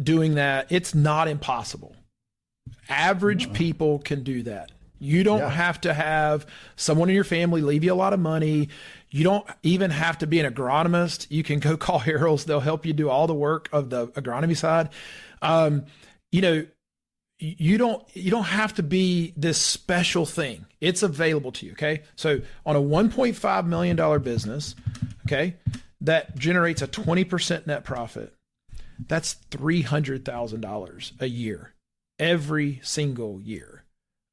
doing that, it's not impossible. Average people can do that. You don't have to have someone in your family leave you a lot of money. You don't even have to be an agronomist. You can go call Harold's. They'll help you do all the work of the agronomy side. You don't have to be this special thing. It's available to you. Okay. So on a $1.5 million business, okay, that generates a 20% net profit. That's $300,000 a year, every single year.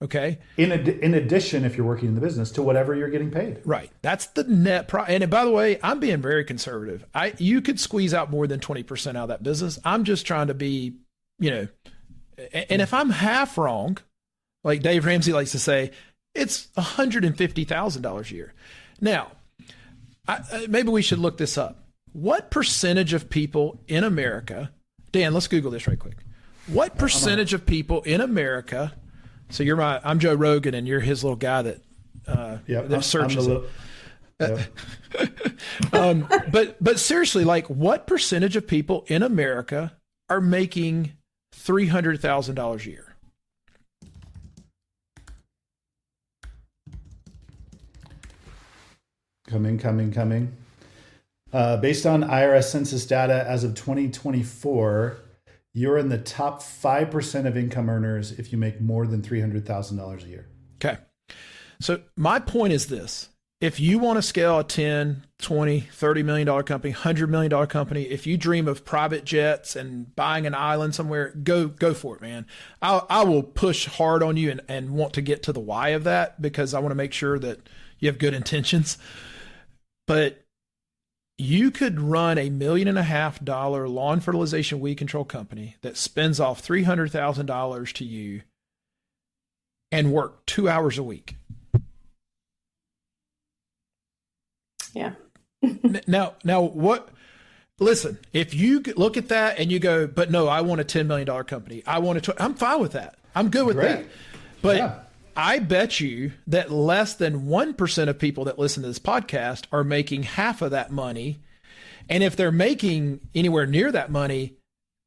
Okay. In addition, if you're working in the business, to whatever you're getting paid. Right. That's the net profit. And by the way, I'm being very conservative. You could squeeze out more than 20% out of that business. I'm just trying to be, and if I'm half wrong, like Dave Ramsey likes to say, it's $150,000 a year. Now, maybe we should look this up. What percentage of people in America, Dan, let's Google this right quick. What percentage of people in America, so I'm Joe Rogan and you're his little guy that searches it. But seriously, like what percentage of people in America are making $300,000 a year? Coming. Based on IRS census data as of 2024, you're in the top 5% of income earners if you make more than $300,000 a year. Okay. So my point is this. if you want to scale a 10, 20, $30 million company, $100 million company, if you dream of private jets and buying an island somewhere, go for it, man. I will push hard on you and want to get to the why of that, because I want to make sure that you have good intentions. But you could run $1.5 million lawn fertilization weed control company that spends off $300,000 to you and work 2 hours a week. Yeah. Now what, listen, if you look at that and you go, but no, I want a $10 million company. I'm fine with that. I'm good with that. But yeah. I bet you that less than 1% of people that listen to this podcast are making half of that money. And if they're making anywhere near that money,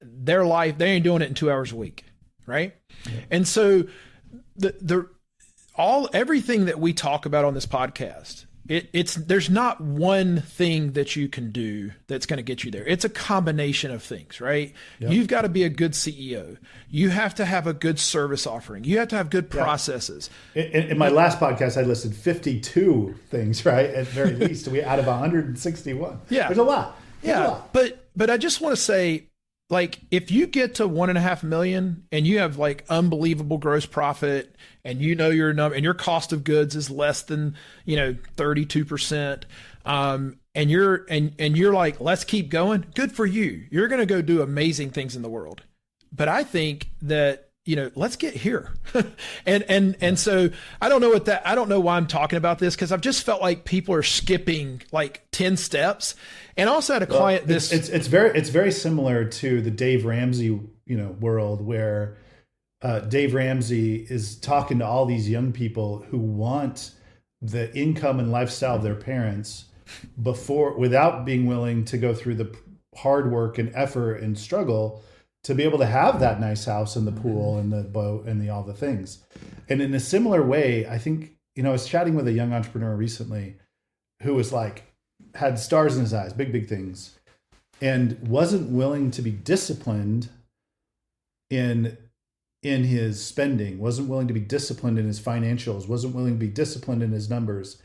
their life, they ain't doing it in 2 hours a week. Right. Yeah. And so everything that we talk about on this podcast, there's not one thing that you can do that's going to get you there. It's a combination of things, right? Yep. You've got to be a good CEO. You have to have a good service offering. You have to have good processes. In my last podcast, I listed 52 things, right? At very least, we out of 161. Yeah, there's a lot. But I just want to say, like, if you get to 1.5 million and you have like unbelievable gross profit and you know your number and your cost of goods is less than, 32%, and you're like, let's keep going. Good for you. You're going to go do amazing things in the world. But I think that, let's get here. and so I don't know why I'm talking about this, because I've just felt like people are skipping like 10 steps. And also had a client it's very similar to the Dave Ramsey, world, where Dave Ramsey is talking to all these young people who want the income and lifestyle of their parents without being willing to go through the hard work and effort and struggle to be able to have that nice house and the pool and the boat and all the things. And in a similar way, I think, I was chatting with a young entrepreneur recently who was like, had stars in his eyes, big things, and wasn't willing to be disciplined in his spending, wasn't willing to be disciplined in his financials, wasn't willing to be disciplined in his numbers.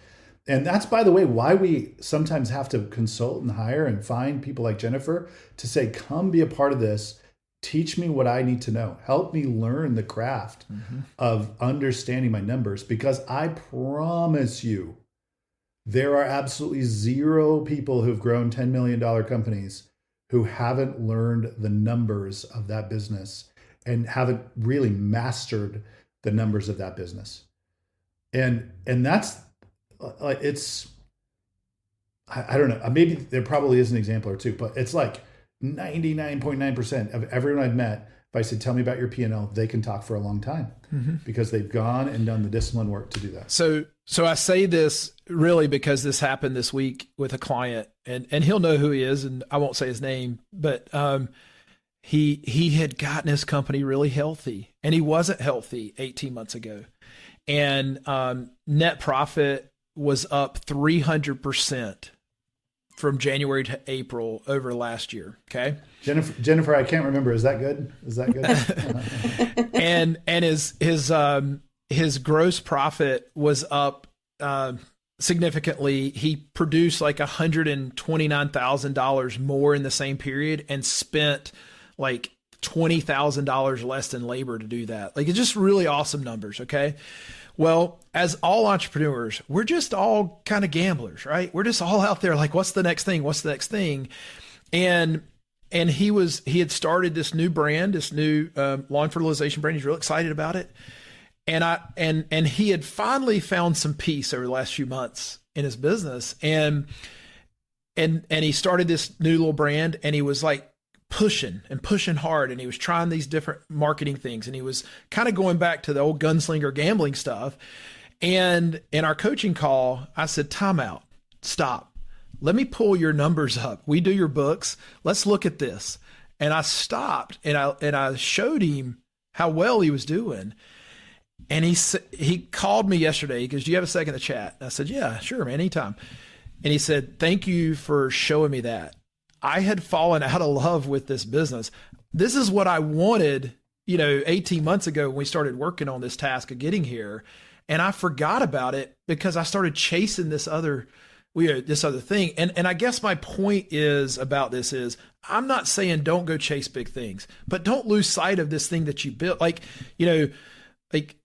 And that's, by the way, why we sometimes have to consult and hire and find people like Jennifer to say, come be a part of this. Teach me what I need to know. Help me learn the craft of understanding my numbers, because I promise you, there are absolutely zero people who've grown $10 million companies who haven't learned the numbers of that business and haven't really mastered the numbers of that business. And that's like, I don't know, maybe there probably is an example or two, but it's like 99.9% of everyone I've met, if I said, tell me about your P&L, they can talk for a long time because they've gone and done the discipline work to do that. So I say this really because this happened this week with a client, and he'll know who he is, and I won't say his name, but he had gotten his company really healthy, and he wasn't healthy 18 months ago. And net profit was up 300% from January to April over last year. Okay. Jennifer, I can't remember. Is that good? And his gross profit was up significantly. He produced like $129,000 more in the same period and spent like $20,000 less in labor to do that. Like, it's just really awesome numbers. Okay. Well, as all entrepreneurs, we're just all kind of gamblers, right? We're just all out there like, what's the next thing? What's the next thing? And he had started this new brand, this new lawn fertilization brand. He's real excited about it. And he had finally found some peace over the last few months in his business. And he started this new little brand, and he was like pushing hard, and he was trying these different marketing things, and he was kind of going back to the old gunslinger gambling stuff. And in our coaching call, I said, time out, stop. Let me pull your numbers up. We do your books. Let's look at this. And I stopped and I showed him how well he was doing. And he called me yesterday. He goes, do you have a second to chat? I said, yeah, sure, man, anytime. And he said, thank you for showing me that. I had fallen out of love with this business. This is what I wanted, 18 months ago when we started working on this task of getting here. And I forgot about it because I started chasing this other thing. And I guess my point is about this is I'm not saying don't go chase big things, but don't lose sight of this thing that you built. Like, like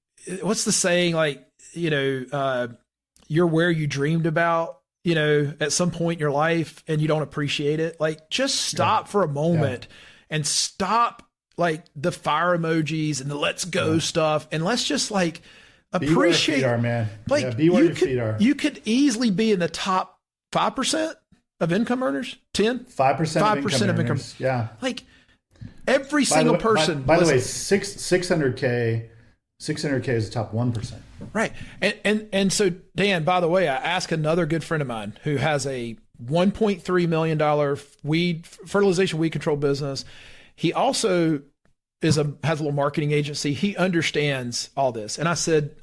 what's the saying? Like, you're where you dreamed about, at some point in your life and you don't appreciate it. Like, just stop for a moment and stop like the fire emojis and the let's go stuff. And let's just like appreciate, be where your feet are, man. Like, be where your feet are. You could easily be in the top 5% of income earners, 5% of income. Yeah. Like every single person. By the way, 600K is the top 1%. Right. And so, Dan, by the way, I asked another good friend of mine who has a $1.3 million fertilization weed control business. He also has a little marketing agency. He understands all this. And I said,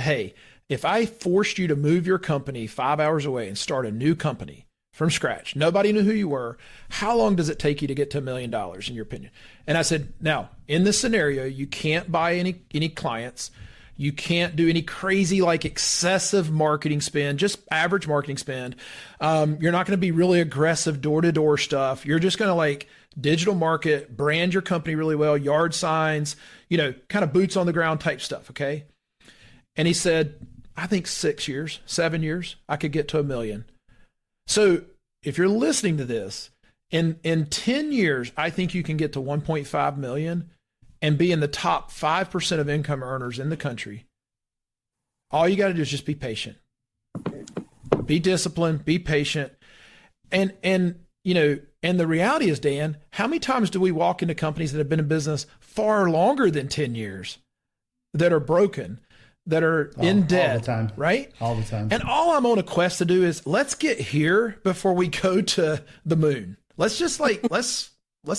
hey, if I forced you to move your company 5 hours away and start a new company from scratch, nobody knew who you were, how long does it take you to get to $1 million in your opinion? And I said, now in this scenario, you can't buy any clients. You can't do any crazy, like excessive marketing spend, just average marketing spend. You're not going to be really aggressive door-to-door stuff. You're just going to like digital market, brand your company really well, yard signs, kind of boots on the ground type stuff. Okay. And he said, I think 7 years, I could get to $1 million. So if you're listening to this, in 10 years, I think you can get to 1.5 million and be in the top 5% of income earners in the country. All you got to do is just be patient, be disciplined, be patient. And the reality is, Dan, how many times do we walk into companies that have been in business far longer than 10 years that are broken, that are in debt, all the time. Right? All the time. And all I'm on a quest to do is let's get here before we go to the moon. Let's just let's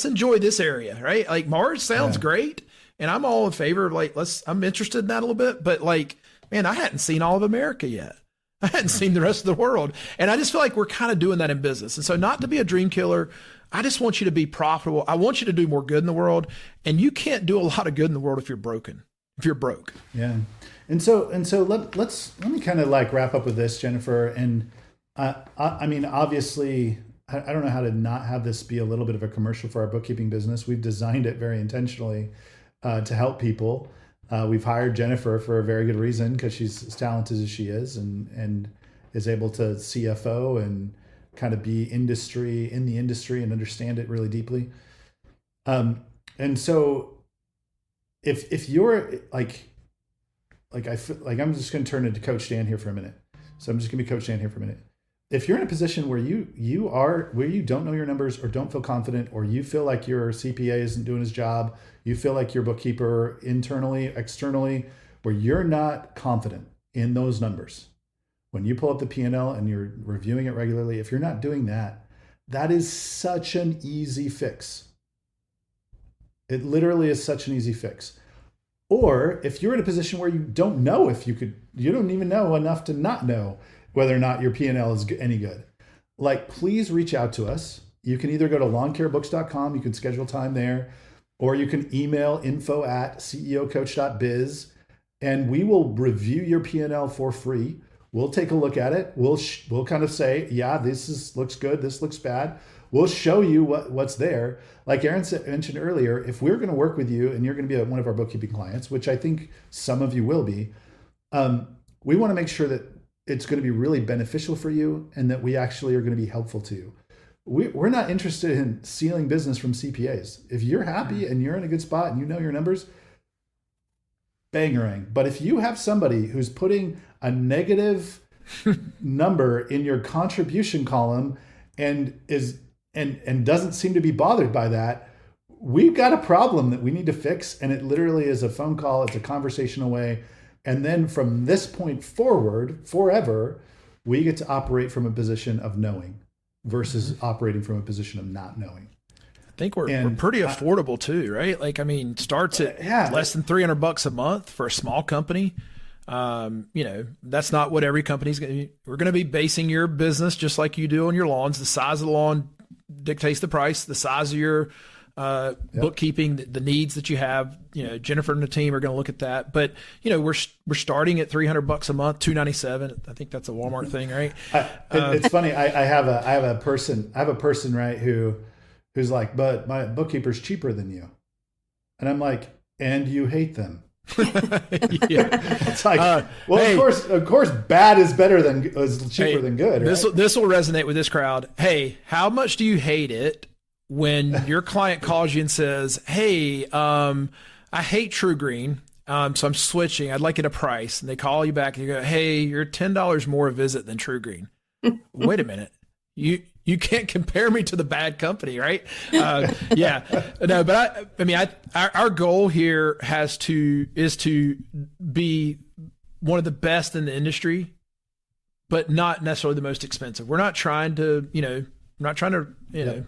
enjoy this area, right? Like Mars sounds great. And I'm all in favor of I'm interested in that a little bit, but like, man, I hadn't seen all of America yet. I hadn't seen the rest of the world. And I just feel like we're kind of doing that in business. And so not to be a dream killer, I just want you to be profitable. I want you to do more good in the world. And you can't do a lot of good in the world if you're broken, if you're broke. Yeah. And so let me kind of like wrap up with this, Jennifer. And I mean, obviously, I don't know how to not have this be a little bit of a commercial for our bookkeeping business. We've designed it very intentionally to help people. We've hired Jennifer for a very good reason because she's as talented as she is and is able to CFO and kind of be in the industry and understand it really deeply. And so if you're like I feel like I'm just going to turn into Coach Dan here for a minute. So I'm just going to be Coach Dan here for a minute. If you're in a position where you don't know your numbers or don't feel confident, or you feel like your CPA isn't doing his job, you feel like your bookkeeper internally, externally, where you're not confident in those numbers, when you pull up the P&L and you're reviewing it regularly, if you're not doing that, that is such an easy fix. It literally is such an easy fix. Or if you're in a position where you don't know you don't even know enough to not know whether or not your P&L is any good, like, please reach out to us. You can either go to lawncarebooks.com, you can schedule time there, or you can email info@ceocoach.biz, and we will review your P&L for free. We'll take a look at it. We'll kind of say, yeah, looks good, this looks bad. We'll show you what's there. Like Aaron mentioned earlier, if we're going to work with you and you're going to be one of our bookkeeping clients, which I think some of you will be, we want to make sure that it's going to be really beneficial for you and that we actually are going to be helpful to you. We're not interested in stealing business from CPAs. If you're happy and you're in a good spot and you know your numbers, bangerang. But if you have somebody who's putting a negative number in your contribution column and doesn't seem to be bothered by that, we've got a problem that we need to fix. And it literally is a phone call. It's a conversation away. And then from this point forward, forever, we get to operate from a position of knowing versus operating from a position of not knowing. I think we're pretty affordable too, right? Like, I mean, starts at less than $300 a month for a small company. That's not what every company's going to be. We're going to be basing your business just like you do on your lawns. The size of the lawn dictates the price. The size of your bookkeeping, the needs that you have. Jennifer and the team are going to look at that. But we're starting at $300 a month, $297. I think that's a Walmart thing, right? It's funny. I have a person right who's like, but my bookkeeper's cheaper than you, and I'm like, and you hate them. It's like, of course, bad is better is cheaper than good. Right? This will resonate with this crowd. Hey, how much do you hate it when your client calls you and says, "Hey, I hate TrueGreen, so I'm switching. I'd like it a price." And they call you back and you go, "Hey, you're $10 more a visit than TrueGreen." Wait a minute, you can't compare me to the bad company, right? No, but our goal here is to be one of the best in the industry, but not necessarily the most expensive. We're not trying to,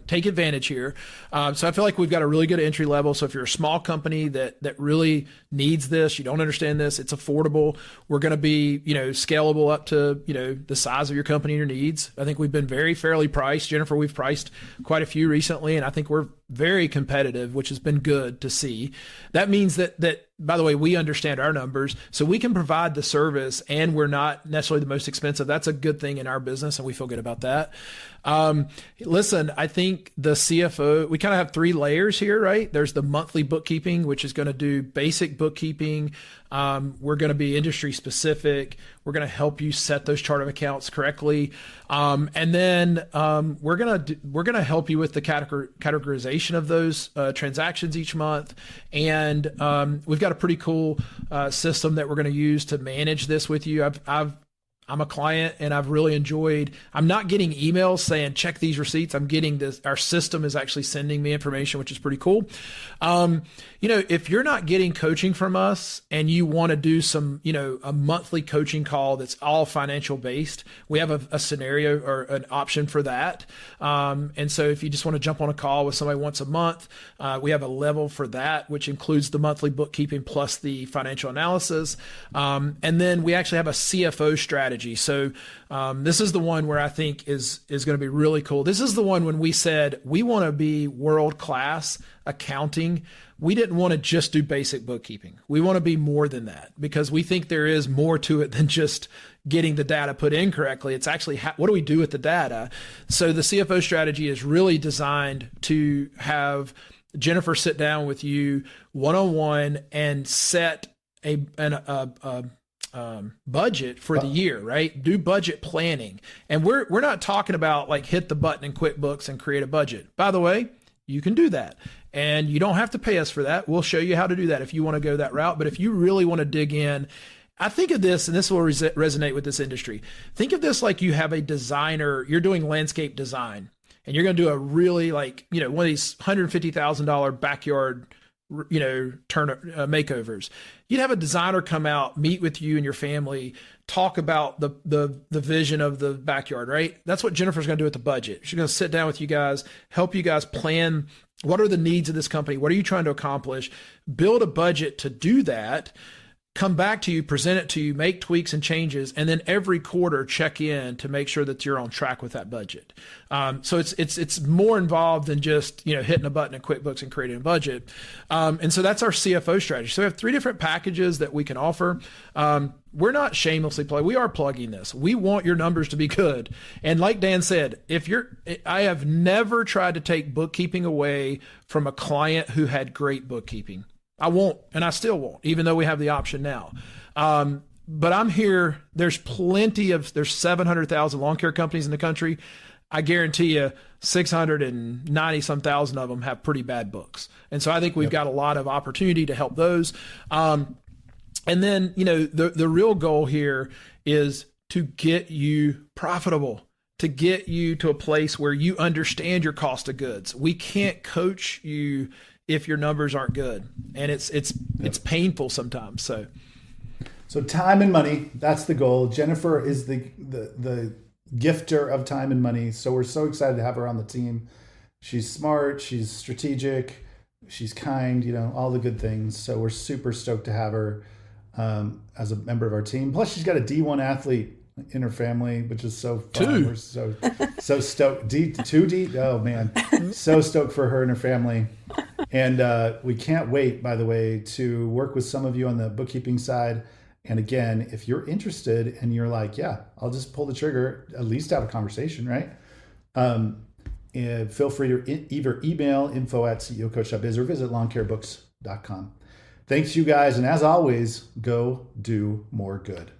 take advantage here. So I feel like we've got a really good entry level. So if you're a small company that really needs this, you don't understand this, it's affordable. We're going to be, scalable up to, the size of your company and your needs. I think we've been very fairly priced. Jennifer, we've priced quite a few recently, and I think we're very competitive, which has been good to see. That means that by the way, we understand our numbers, so we can provide the service and we're not necessarily the most expensive. That's a good thing in our business, and we feel good about that. Listen, I think the CFO, we kind of have 3 layers here, right? There's the monthly bookkeeping, which is going to do basic bookkeeping. We're going to be industry specific. We're going to help you set those chart of accounts correctly. And then we're going to help you with the categorization of those transactions each month. And we've got a pretty cool system that we're going to use to manage this with you. I'm a client and I've really enjoyed, I'm not getting emails saying, check these receipts. I'm getting this, our system is actually sending me information, which is pretty cool. If you're not getting coaching from us and you want to do some, a monthly coaching call that's all financial based, we have a scenario or an option for that. And so if you just want to jump on a call with somebody once a month, we have a level for that, which includes the monthly bookkeeping plus the financial analysis. And then we actually have a CFO strategy. So this is the one where I think is going to be really cool. This is the one when we said we want to be world-class accounting. We didn't want to just do basic bookkeeping. We want to be more than that because we think there is more to it than just getting the data put in correctly. It's actually what do we do with the data? So the CFO strategy is really designed to have Jennifer sit down with you one-on-one and set a budget for the year, right? Do budget planning. And we're not talking about like hit the button in QuickBooks and create a budget. By the way, you can do that. And you don't have to pay us for that. We'll show you how to do that if you want to go that route. But if you really want to dig in, I think of this, and this will resonate with this industry. Think of this like you have a designer, you're doing landscape design, and you're going to do a really one of these $150,000 backyard makeovers. You'd have a designer come out, meet with you and your family, talk about the vision of the backyard, right? That's what Jennifer's going to do with the budget. She's going to sit down with you guys, help you guys plan what are the needs of this company, what are you trying to accomplish, build a budget to do that, come back to you, present it to you, make tweaks and changes, and then every quarter check in to make sure that you're on track with that budget. So it's more involved than just hitting a button in QuickBooks and creating a budget. And so that's our CFO strategy. So we have 3 different packages that we can offer. We're not shamelessly plugging. We are plugging this. We want your numbers to be good. And like Dan said, I have never tried to take bookkeeping away from a client who had great bookkeeping. I won't, and I still won't, even though we have the option now. But I'm here. There's 700,000 lawn care companies in the country. I guarantee you 690 some thousand of them have pretty bad books. And so I think we've got a lot of opportunity to help those. And then, the real goal here is to get you profitable, to get you to a place where you understand your cost of goods. We can't coach you if your numbers aren't good, and it's painful sometimes. So time and money, that's the goal. Jennifer is the gifter of time and money. So we're so excited to have her on the team. She's smart, she's strategic, she's kind, all the good things. So we're super stoked to have her as a member of our team. Plus she's got a D1 athlete in her family, which is so fun. 2. We're so stoked. 2D. Oh man. So stoked for her and her family. And we can't wait, by the way, to work with some of you on the bookkeeping side. And again, if you're interested and you're like, yeah, I'll just pull the trigger, at least have a conversation, right? And feel free to either email info@ceocoach.biz or visit lawncarebooks.com. Thanks, you guys. And as always, go do more good.